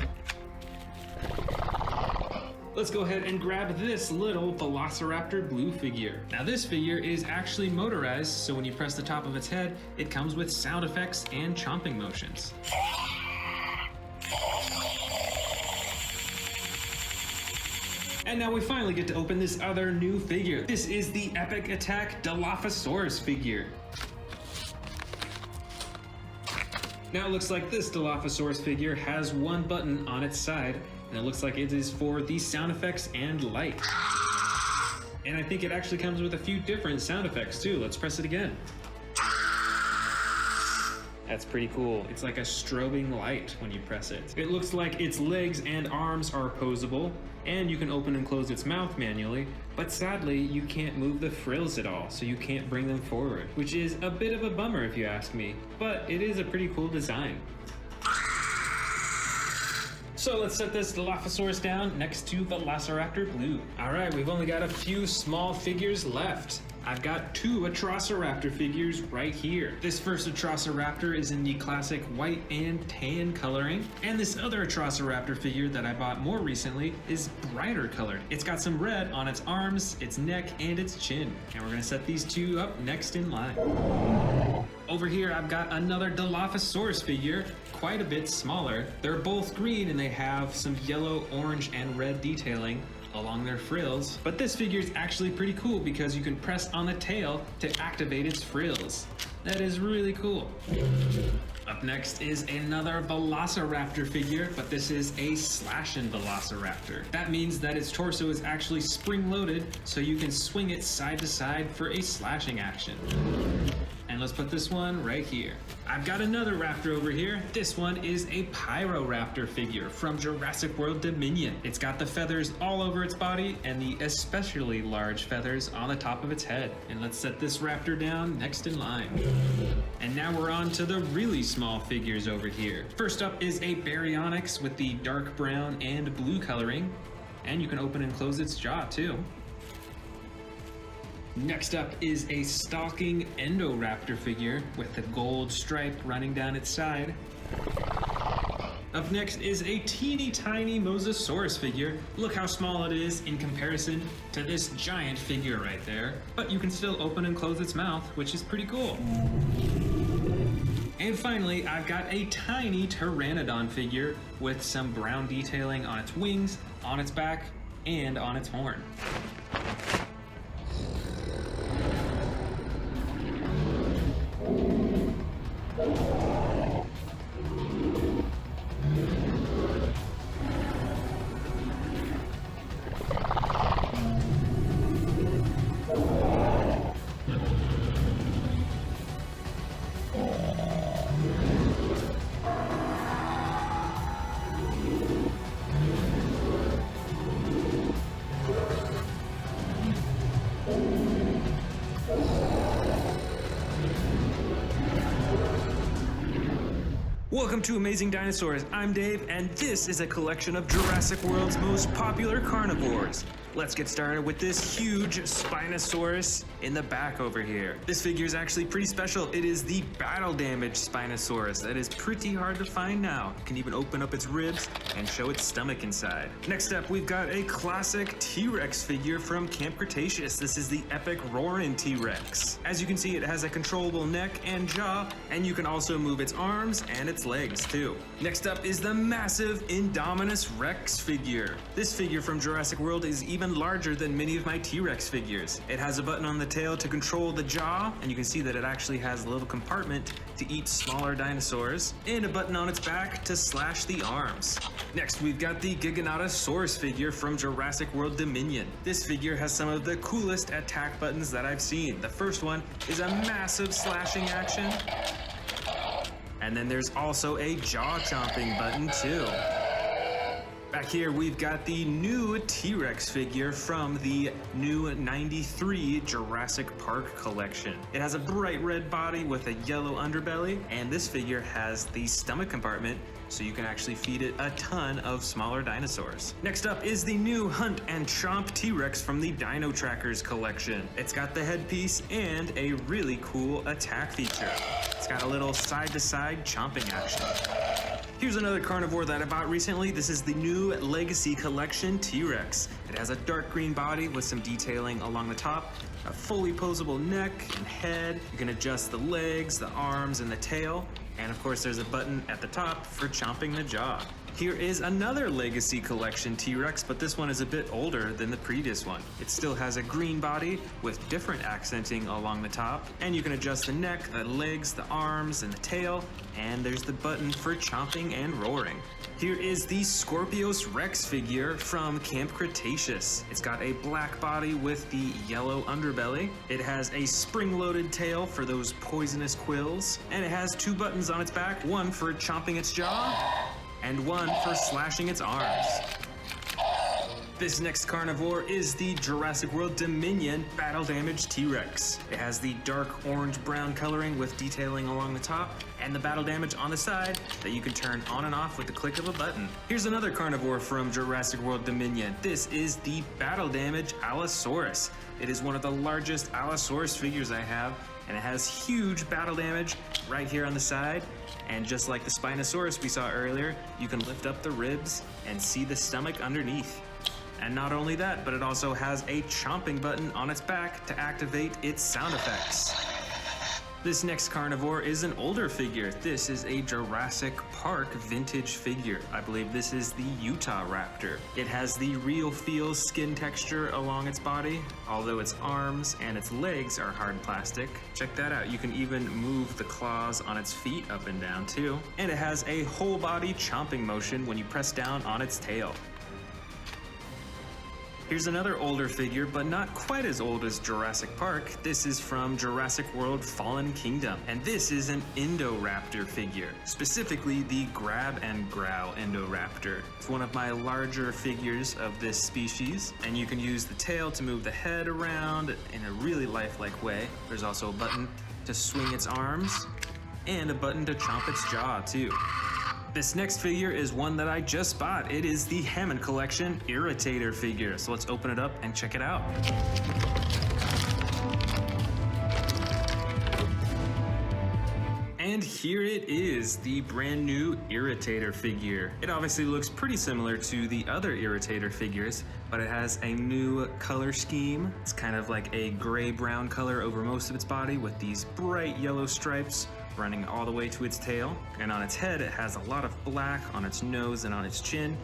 Let's go ahead and grab this little Velociraptor blue figure. Now this figure is actually motorized, so when you press the top of its head, it comes with sound effects and chomping motions. And now we finally get to open this other new figure. This is the Epic Attack Dilophosaurus figure. Now it looks like this Dilophosaurus figure has one button on its side, and it looks like it is for the sound effects and light. And I think it actually comes with a few different sound effects too. Let's press it again. That's pretty cool. It's like a strobing light when you press it. It looks like its legs and arms are posable, and you can open and close its mouth manually, but sadly you can't move the frills at all, so you can't bring them forward, which is a bit of a bummer if you ask me, but it is a pretty cool design. So let's set this Dilophosaurus down next to Velociraptor Blue. All right, we've only got a few small figures left. I've got two Utahraptor figures right here. This first Utahraptor is in the classic white and tan coloring, and this other Utahraptor figure that I bought more recently is brighter colored. It's got some red on its arms, its neck, and its chin. And we're gonna set these two up next in line. Over here, I've got another Dilophosaurus figure, quite a bit smaller. They're both green and they have some yellow, orange, and red detailing along their frills. But this figure is actually pretty cool because you can press on the tail to activate its frills. That is really cool. Up next is another Velociraptor figure, but this is a slashing Velociraptor. That means that its torso is actually spring-loaded, so you can swing it side to side for a slashing action. And let's put this one right here. I've got another raptor over here. This one is a Pyroraptor figure from Jurassic World Dominion. It's got the feathers all over its body and the especially large feathers on the top of its head. And let's set this raptor down next in line. And now we're on to the really small figures over here. First up is a Baryonyx with the dark brown and blue coloring. And you can open and close its jaw too. Next up is a stalking Endoraptor figure with the gold stripe running down its side. Up next is a teeny tiny Mosasaurus figure. Look how small it is in comparison to this giant figure right there. But you can still open and close its mouth, which is pretty cool. And finally, I've got a tiny Pteranodon figure with some brown detailing on its wings, on its back, and on its horn. Welcome to Amazing Dinosaurs. I'm Dave, and this is a collection of Jurassic World's most popular carnivores. Let's get started with this huge Spinosaurus in the back over here. This figure is actually pretty special. It is the battle damaged Spinosaurus. That is pretty hard to find now. You can even open up its ribs and show its stomach inside. Next up, we've got a classic T.rex figure from Camp Cretaceous. This is the epic Roarin T.rex. As you can see, it has a controllable neck and jaw, and you can also move its arms and its legs too. Next up is the massive Indominus Rex figure. This figure from Jurassic World is even even larger than many of my T-Rex figures. It has a button on the tail to control the jaw, and you can see that it actually has a little compartment to eat smaller dinosaurs, and a button on its back to slash the arms. Next, we've got the Giganotosaurus figure from Jurassic World Dominion. This figure has some of the coolest attack buttons that I've seen. The first one is a massive slashing action, and then there's also a jaw chomping button too. Back here, we've got the new T-Rex figure from the new 93 Jurassic Park collection. It has a bright red body with a yellow underbelly, and this figure has the stomach compartment, so you can actually feed it a ton of smaller dinosaurs. Next up is the new Hunt and Chomp T-Rex from the Dino Trackers collection. It's got the headpiece and a really cool attack feature. It's got a little side-to-side chomping action. Here's another carnivore that I bought recently. This is the new Legacy Collection T-Rex. It has a dark green body with some detailing along the top, a fully posable neck and head. You can adjust the legs, the arms, and the tail. And of course, there's a button at the top for chomping the jaw. Here is another Legacy Collection T-Rex, but this one is a bit older than the previous one. It still has a green body with different accenting along the top, and you can adjust the neck, the legs, the arms, and the tail, and there's the button for chomping and roaring. Here is the Scorpios Rex figure from Camp Cretaceous. It's got a black body with the yellow underbelly. It has a spring-loaded tail for those poisonous quills, and it has two buttons on its back, one for chomping its jaw, and one for slashing its arms. This next carnivore is the Jurassic World Dominion Battle Damage T-Rex. It has the dark orange-brown coloring with detailing along the top, and the battle damage on the side that you can turn on and off with the click of a button. Here's another carnivore from Jurassic World Dominion. This is the Battle Damage Allosaurus. It is one of the largest Allosaurus figures I have, and it has huge battle damage right here on the side. And just like the Spinosaurus we saw earlier, you can lift up the ribs and see the stomach underneath. And not only that, but it also has a chomping button on its back to activate its sound effects. This next carnivore is an older figure. This is a Jurassic Park vintage figure. I believe this is the Utahraptor. It has the real feel skin texture along its body, although its arms and its legs are hard plastic. Check that out. You can even move the claws on its feet up and down too. And it has a whole body chomping motion when you press down on its tail. Here's another older figure, but not quite as old as Jurassic Park. This is from Jurassic World Fallen Kingdom, and this is an Indoraptor figure, specifically the Grab and Growl Indoraptor. It's one of my larger figures of this species, and you can use the tail to move the head around in a really lifelike way. There's also a button to swing its arms, and a button to chomp its jaw too. This next figure is one that I just bought. It is the Hammond Collection Irritator figure. So let's open it up and check it out. And here it is, the brand new Irritator figure. It obviously looks pretty similar to the other Irritator figures, but it has a new color scheme. It's kind of like a gray-brown color over most of its body with these bright yellow stripes running all the way to its tail. And on its head, it has a lot of black on its nose and on its chin,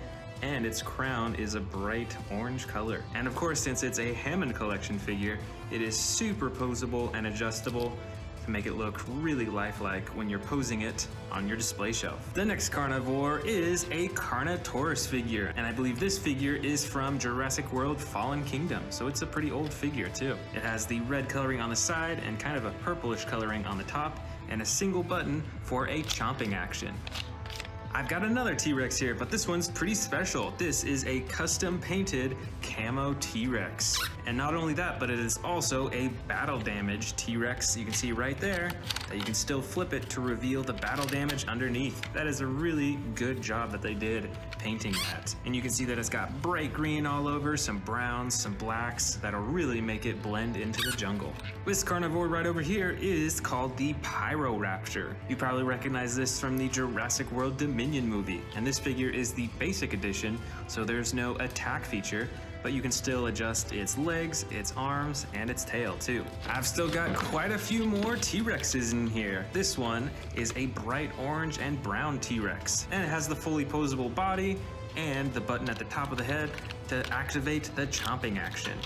and its crown is a bright orange color. And of course, since it's a Hammond Collection figure, it is super posable and adjustable to make it look really lifelike when you're posing it on your display shelf. The next carnivore is a Carnotaurus figure, and I believe this figure is from Jurassic World Fallen Kingdom, so it's a pretty old figure too. It has the red coloring on the side and kind of a purplish coloring on the top, and a single button for a chomping action. I've got another T-Rex here, but this one's pretty special. This is a custom painted camo T-Rex. And not only that, but it is also a battle damage T-Rex. You can see right there that you can still flip it to reveal the battle damage underneath. That is a really good job that they did painting that. And you can see that it's got bright green all over, some browns, some blacks, that'll really make it blend into the jungle. This carnivore right over here is called the Pyroraptor. You probably recognize this from the Jurassic World Dominion movie. And this figure is the basic edition, so there's no attack feature, but you can still adjust its legs, its arms, and its tail too. I've still got quite a few more T-Rexes in here. This one is a bright orange and brown T-Rex, and it has the fully posable body and the button at the top of the head to activate the chomping action.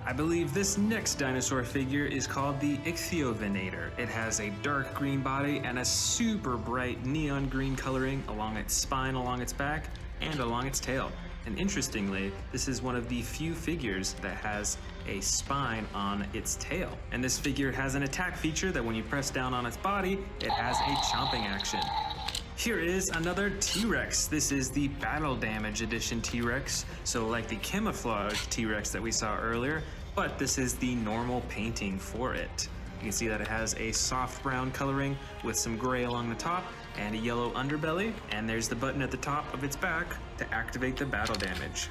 I believe this next dinosaur figure is called the Ichthyovenator. It has a dark green body and a super bright neon green coloring along its spine, along its back, and along its tail. And interestingly, this is one of the few figures that has a spine on its tail. And this figure has an attack feature that when you press down on its body, it has a chomping action. Here is another T-Rex. This is the Battle Damage Edition T-Rex, so like the camouflage T-Rex that we saw earlier, but this is the normal painting for it. You can see that it has a soft brown coloring with some gray along the top and a yellow underbelly, and there's the button at the top of its back to activate the battle damage.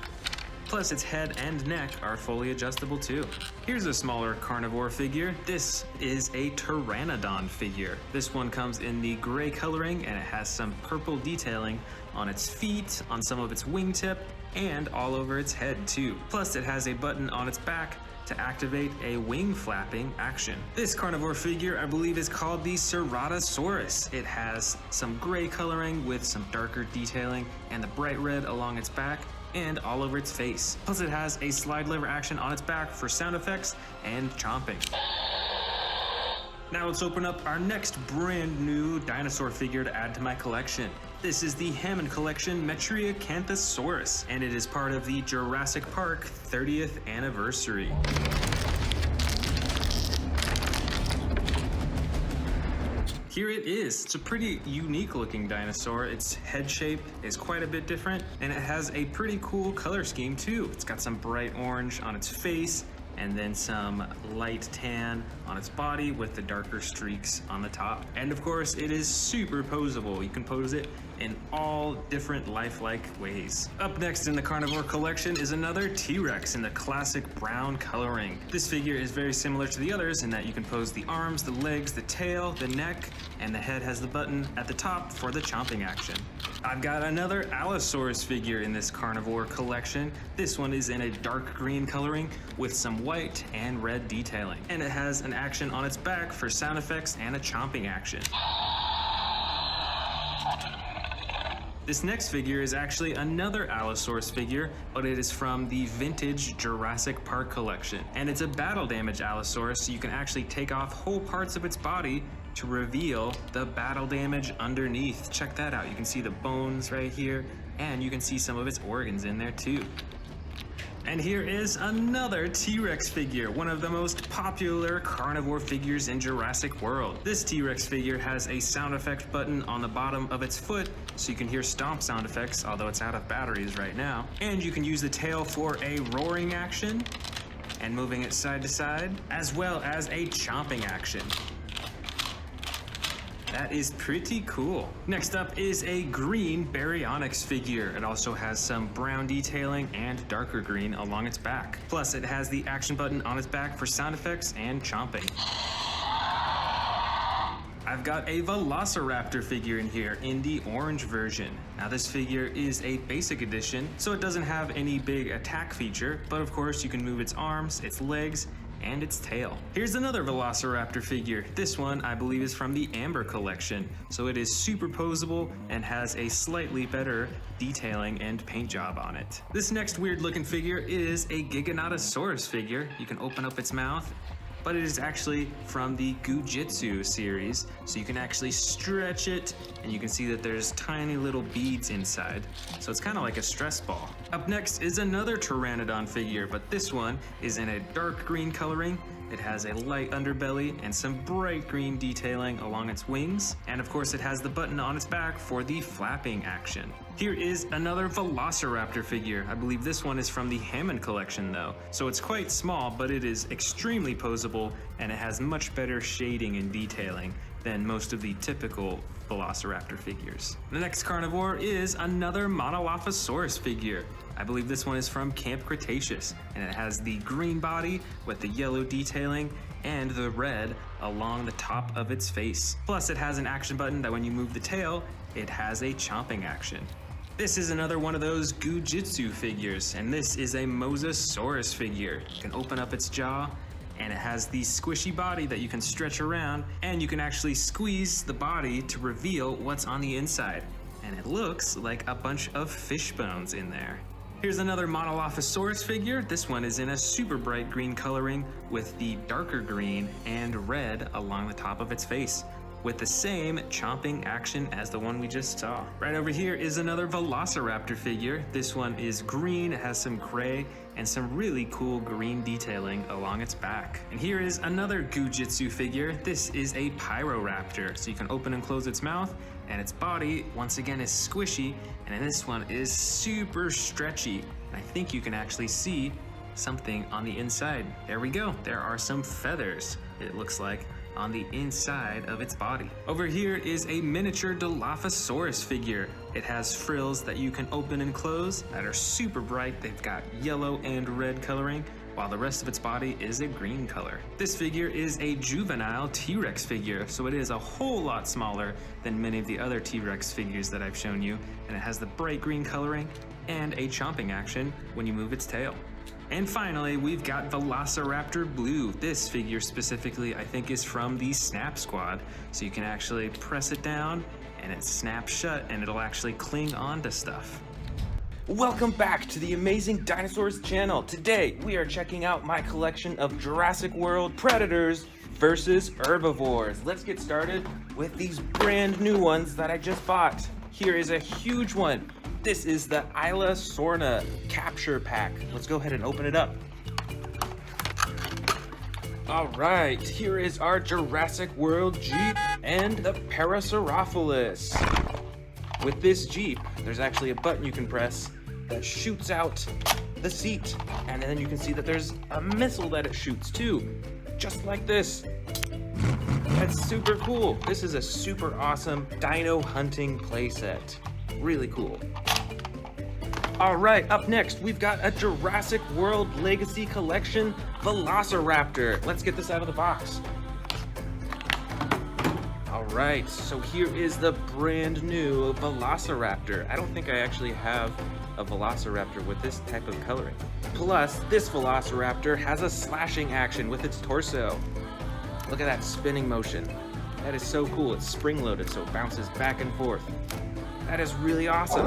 Plus its head and neck are fully adjustable too. Here's a smaller carnivore figure. This is a Pteranodon figure. This one comes in the gray coloring and it has some purple detailing on its feet, on some of its wingtip, and all over its head too. Plus it has a button on its back to activate a wing flapping action. This carnivore figure I believe is called the Ceratosaurus. It has some gray coloring with some darker detailing and the bright red along its back and all over its face. Plus it has a slide lever action on its back for sound effects and chomping. Now let's open up our next brand new dinosaur figure to add to my collection. This is the Hammond Collection Metriacanthosaurus, and it is part of the Jurassic Park 30th anniversary. Here it is. It's a pretty unique looking dinosaur. Its head shape is quite a bit different, and it has a pretty cool color scheme too. It's got some bright orange on its face, and then some light tan on its body with the darker streaks on the top. And of course, it is super posable. You can pose it in all different lifelike ways. Up next in the carnivore collection is another T-Rex in the classic brown coloring. This figure is very similar to the others in that you can pose the arms, the legs, the tail, the neck, and the head has the button at the top for the chomping action. I've got another Allosaurus figure in this carnivore collection. This one is in a dark green coloring with some white and red detailing. And it has an action on its back for sound effects and a chomping action. This next figure is actually another Allosaurus figure, but it is from the vintage Jurassic Park collection. And it's a battle damage Allosaurus, so you can actually take off whole parts of its body to reveal the battle damage underneath. Check that out. You can see the bones right here, and you can see some of its organs in there too. And here is another T-Rex figure, one of the most popular carnivore figures in Jurassic World. This T-Rex figure has a sound effect button on the bottom of its foot, so you can hear stomp sound effects, although it's out of batteries right now. And you can use the tail for a roaring action and moving it side to side, as well as a chomping action. That is pretty cool. Next up is a green Baryonyx figure. It also has some brown detailing and darker green along its back. Plus it has the action button on its back for sound effects and chomping. I've got a Velociraptor figure in here in the orange version. Now this figure is a basic edition, so it doesn't have any big attack feature, but of course you can move its arms, its legs, and its tail. Here's another Velociraptor figure. This one I believe is from the Amber collection, so it is super posable and has a slightly better detailing and paint job on it. This next weird looking figure is a Giganotosaurus figure. You can open up its mouth, but it is actually from the Gujitsu series, so you can actually stretch it and you can see that there's tiny little beads inside, so it's kind of like a stress ball. Up next is another Pteranodon figure, but this one is in a dark green coloring. It has a light underbelly and some bright green detailing along its wings, and of course it has the button on its back for the flapping action. Here is another Velociraptor figure. I believe this one is from the Hammond collection though, so it's quite small, but it is extremely posable and it has much better shading and detailing than most of the typical Velociraptor figures. The next carnivore is another Monolophosaurus figure. I believe this one is from Camp Cretaceous, and it has the green body with the yellow detailing and the red along the top of its face. Plus it has an action button that when you move the tail, it has a chomping action. This is another one of those Gujitsu figures, and this is a Mosasaurus figure. You can open up its jaw, and it has the squishy body that you can stretch around, and you can actually squeeze the body to reveal what's on the inside. And it looks like a bunch of fish bones in there. Here's another Mosasaurus figure. This one is in a super bright green coloring with the darker green and red along the top of its face, with the same chomping action as the one we just saw. Right over here is another Velociraptor figure. This one is green, it has some gray and some really cool green detailing along its back. And here is another Gujitsu figure. This is a Pyroraptor, so you can open and close its mouth, and its body once again is squishy, and this one is super stretchy. And I think you can actually see something on the inside. There we go, there are some feathers, it looks like, on the inside of its body. Over here is a miniature Dilophosaurus figure. It has frills that you can open and close that are super bright. They've got yellow and red coloring, while the rest of its body is a green color. This figure is a juvenile T.rex figure, so it is a whole lot smaller than many of the other T.rex figures that I've shown you, and it has the bright green coloring and a chomping action when you move its tail. And finally, we've got Velociraptor Blue. This figure specifically, I think, is from the Snap Squad. So you can actually press it down and it snaps shut and it'll actually cling on to stuff. Welcome back to the Amazing Dinosaurs channel. Today, we are checking out my collection of Jurassic World predators versus herbivores. Let's get started with these brand new ones that I just bought. Here is a huge one. This is the Isla Sorna capture pack. Let's go ahead and open it up. All right, here is our Jurassic World Jeep and the Parasaurolophus. With this Jeep, there's actually a button you can press that shoots out the seat. And then you can see that there's a missile that it shoots too, just like this. That's super cool. This is a super awesome dino hunting playset. Really cool. All right, up next, we've got a Jurassic World Legacy Collection Velociraptor. Let's get this out of the box. All right, so here is the brand new Velociraptor. I don't think I actually have a Velociraptor with this type of coloring. Plus, this Velociraptor has a slashing action with its torso. Look at that spinning motion. That is so cool. It's spring-loaded, so it bounces back and forth. That is really awesome.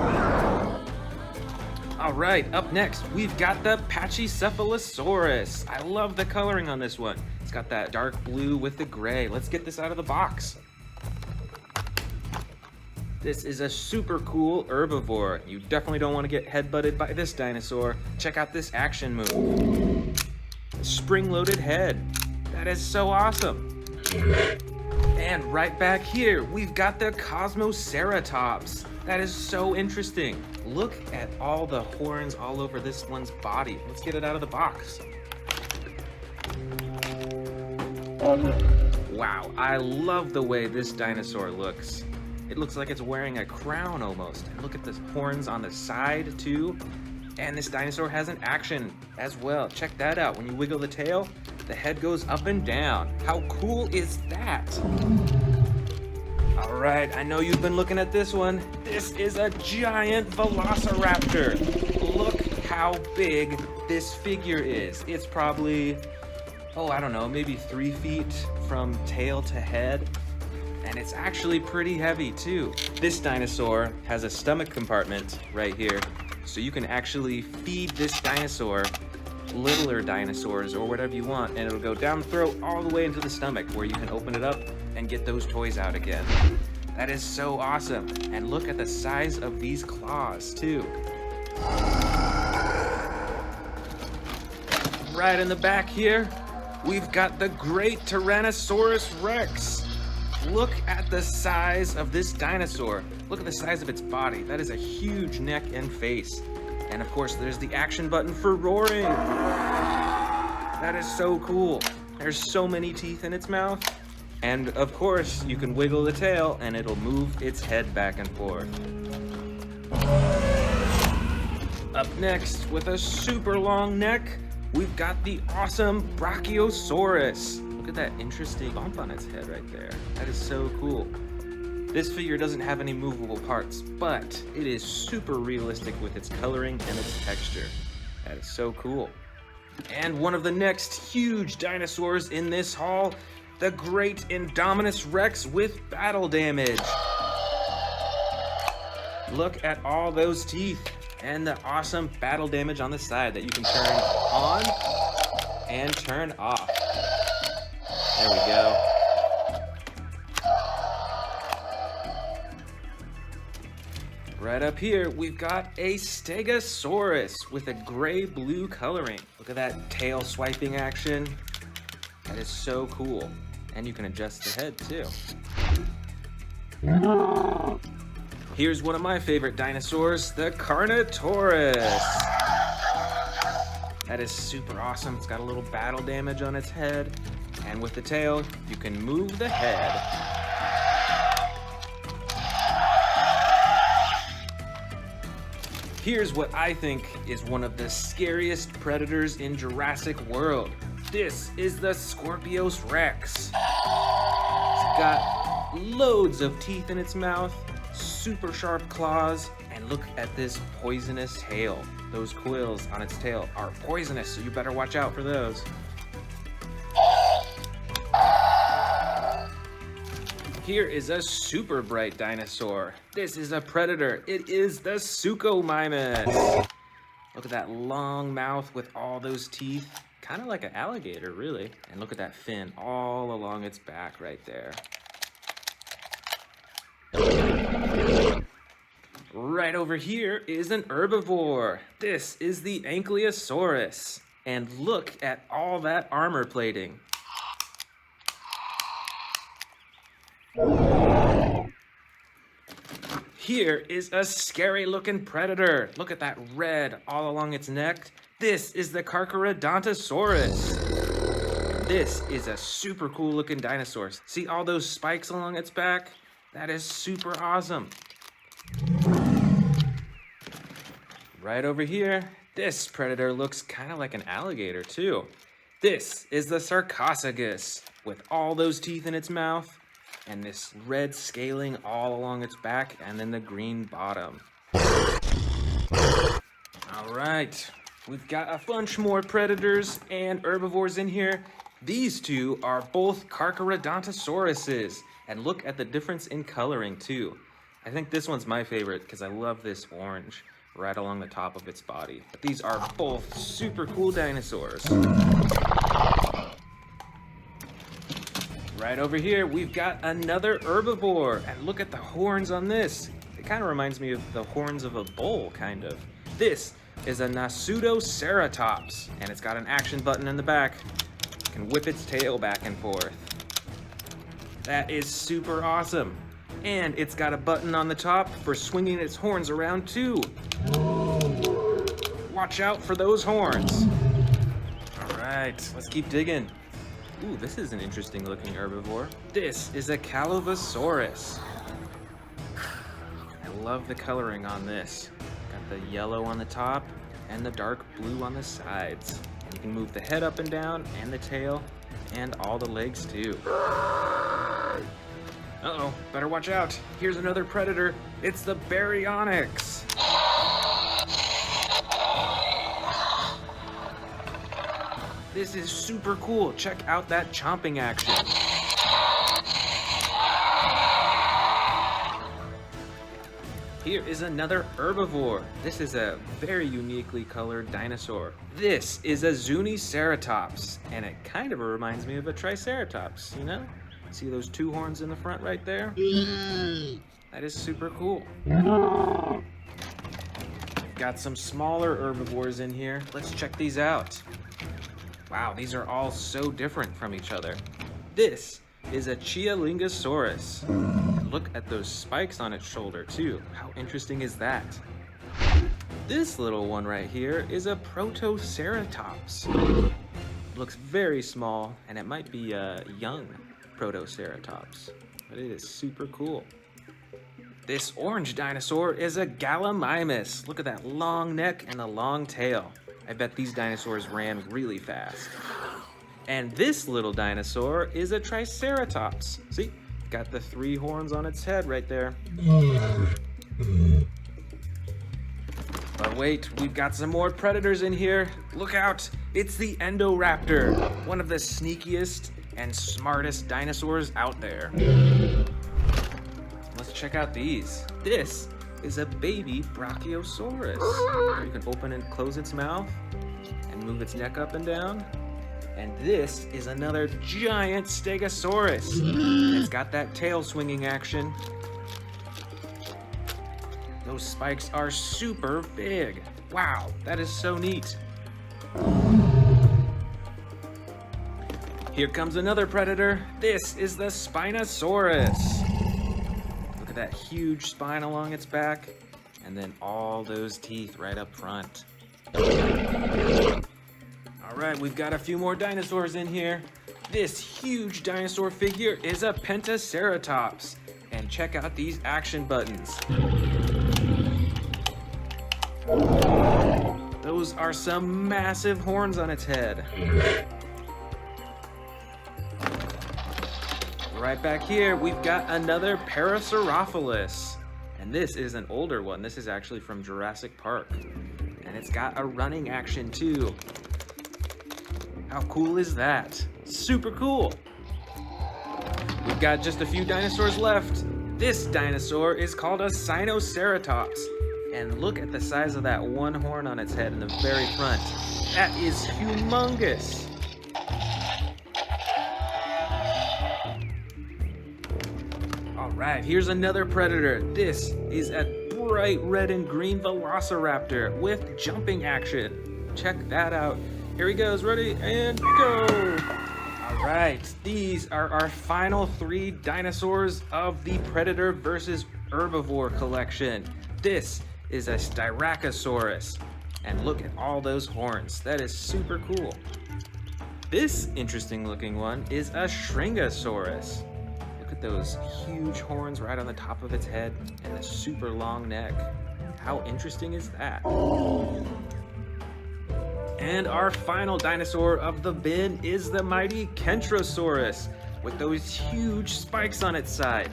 All right, up next, we've got the Pachycephalosaurus. I love the coloring on this one. It's got that dark blue with the gray. Let's get this out of the box. This is a super cool herbivore. You definitely don't want to get headbutted by this dinosaur. Check out this action move. Spring-loaded head. That is so awesome. And right back here, we've got the Cosmoceratops. That is so interesting. Look at all the horns all over this one's body. Let's get it out of the box. Wow, I love the way this dinosaur looks. It looks like it's wearing a crown almost. And look at the horns on the side too. And this dinosaur has an action as well. Check that out. When you wiggle the tail, the head goes up and down. How cool is that? All right, I know you've been looking at this one. This is a giant Velociraptor. Look how big this figure is. It's probably, I don't know, maybe 3 feet from tail to head. And it's actually pretty heavy too. This dinosaur has a stomach compartment right here. So you can actually feed this dinosaur littler dinosaurs or whatever you want, and it'll go down the throat all the way into the stomach where you can open it up and get those toys out again. That is so awesome. And look at the size of these claws too. Right in the back here, we've got the great Tyrannosaurus Rex. Look at the size of this dinosaur. Look at the size of its body. That is a huge neck and face. And of course, there's the action button for roaring. That is so cool. There's so many teeth in its mouth. And of course, you can wiggle the tail and it'll move its head back and forth. Up next, with a super long neck, we've got the awesome Brachiosaurus. Look at that interesting bump on its head right there. That is so cool. This figure doesn't have any movable parts, but it is super realistic with its coloring and its texture. That is so cool. And one of the next huge dinosaurs in this haul, the great Indominus Rex with battle damage. Look at all those teeth. and the awesome battle damage on the side that you can turn on and turn off. There we go. Right up here, we've got a Stegosaurus with a gray-blue coloring. Look at that tail swiping action. That is so cool. And you can adjust the head too. Here's one of my favorite dinosaurs, the Carnotaurus. That is super awesome. It's got a little battle damage on its head. And with the tail, you can move the head. Here's what I think is one of the scariest predators in Jurassic World. This is the Scorpios Rex. It's got loads of teeth in its mouth, super sharp claws, and look at this poisonous tail. Those quills on its tail are poisonous, so you better watch out for those. Here is a super bright dinosaur. This is a predator. It is the Suchomimus. Look at that long mouth with all those teeth. Kind of like an alligator, really. And look at that fin all along its back right there. Right over here is an herbivore. This is the Ankylosaurus. And look at all that armor plating. Here is a scary looking predator. Look at that red all along its neck. This is the Carcharodontosaurus. This is a super cool looking dinosaur. See all those spikes along its back? That is super awesome. Right over here, this predator looks kind of like an alligator too. This is the Sarcophagus with all those teeth in its mouth. And this red scaling all along its back, and then the green bottom. All right, we've got a bunch more predators and herbivores in here. These two are both Carcharodontosauruses, and look at the difference in coloring too. I think this one's my favorite because I love this orange right along the top of its body. But these are both super cool dinosaurs. Right over here, we've got another herbivore, and look at the horns on this. It kind of reminds me of the horns of a bull, kind of. This is a Nasutoceratops, and it's got an action button in the back. It can whip its tail back and forth. That is super awesome. And it's got a button on the top for swinging its horns around too. Watch out for those horns. All right, let's keep digging. Ooh, this is an interesting looking herbivore. This is a Calavosaurus. I love the coloring on this. Got the yellow on the top and the dark blue on the sides. You can move the head up and down and the tail and all the legs too. Uh-oh, better watch out. Here's another predator. It's the Baryonyx. This is super cool. Check out that chomping action. Here is another herbivore. This is a very uniquely colored dinosaur. This is a Zuniceratops, and it kind of reminds me of a Triceratops, you know? See those two horns in the front right there? That is super cool. Got some smaller herbivores in here. Let's check these out. Wow, these are all so different from each other. This is a Chialingosaurus. And look at those spikes on its shoulder too. How interesting is that? This little one right here is a Proceratosaurus. Looks very small, and it might be a young Proceratosaurus, but it is super cool. This orange dinosaur is a Gallimimus. Look at that long neck and the long tail. I bet these dinosaurs ran really fast. And this little dinosaur is a Triceratops. See, got the 3 horns on its head right there. But wait, we've got some more predators in here. Look out, it's the Indoraptor, one of the sneakiest and smartest dinosaurs out there. Let's check out these. This is a baby Brachiosaurus. You can open and close its mouth and move its neck up and down. And this is another giant Stegosaurus. And it's got that tail swinging action. Those spikes are super big. Wow, that is so neat. Here comes another predator. This is the Spinosaurus. Look at that huge spine along its back, and then all those teeth right up front. All right, we've got a few more dinosaurs in here. This huge dinosaur figure is a Pentaceratops. And check out these action buttons. Those are some massive horns on its head. Right back here, we've got another Proceratosaurus. And this is an older one. This is actually from Jurassic Park. And it's got a running action too. How cool is that? Super cool. We've got just a few dinosaurs left. This dinosaur is called a Sinoceratops. And look at the size of that one horn on its head in the very front. That is humongous. All right, here's another predator. This is a bright red and green Velociraptor with jumping action. Check that out. Here he goes, ready and go. All right, these are our final 3 dinosaurs of the Predator versus Herbivore collection. This is a Styracosaurus. And look at all those horns. That is super cool. This interesting looking one is a Shringosaurus. Look at those huge horns right on the top of its head and a super long neck. How interesting is that? And our final dinosaur of the bin is the mighty Kentrosaurus with those huge spikes on its side.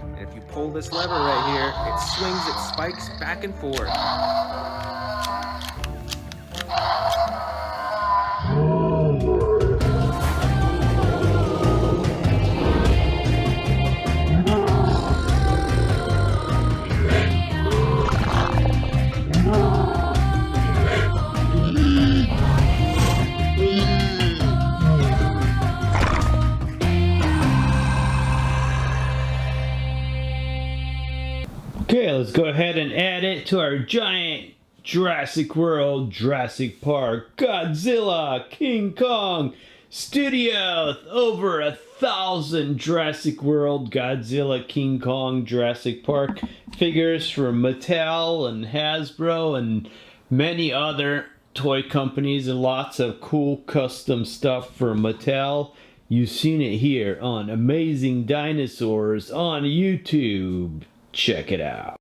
And if you pull this lever right here, it swings its spikes back and forth. Okay, let's go ahead and add it to our giant Jurassic World, Jurassic Park, Godzilla, King Kong studio. Over 1,000 Jurassic World, Godzilla, King Kong, Jurassic Park figures from Mattel and Hasbro and many other toy companies, and lots of cool custom stuff from Mattel. You've seen it here on Amazing Dinosaurs on YouTube. Check it out.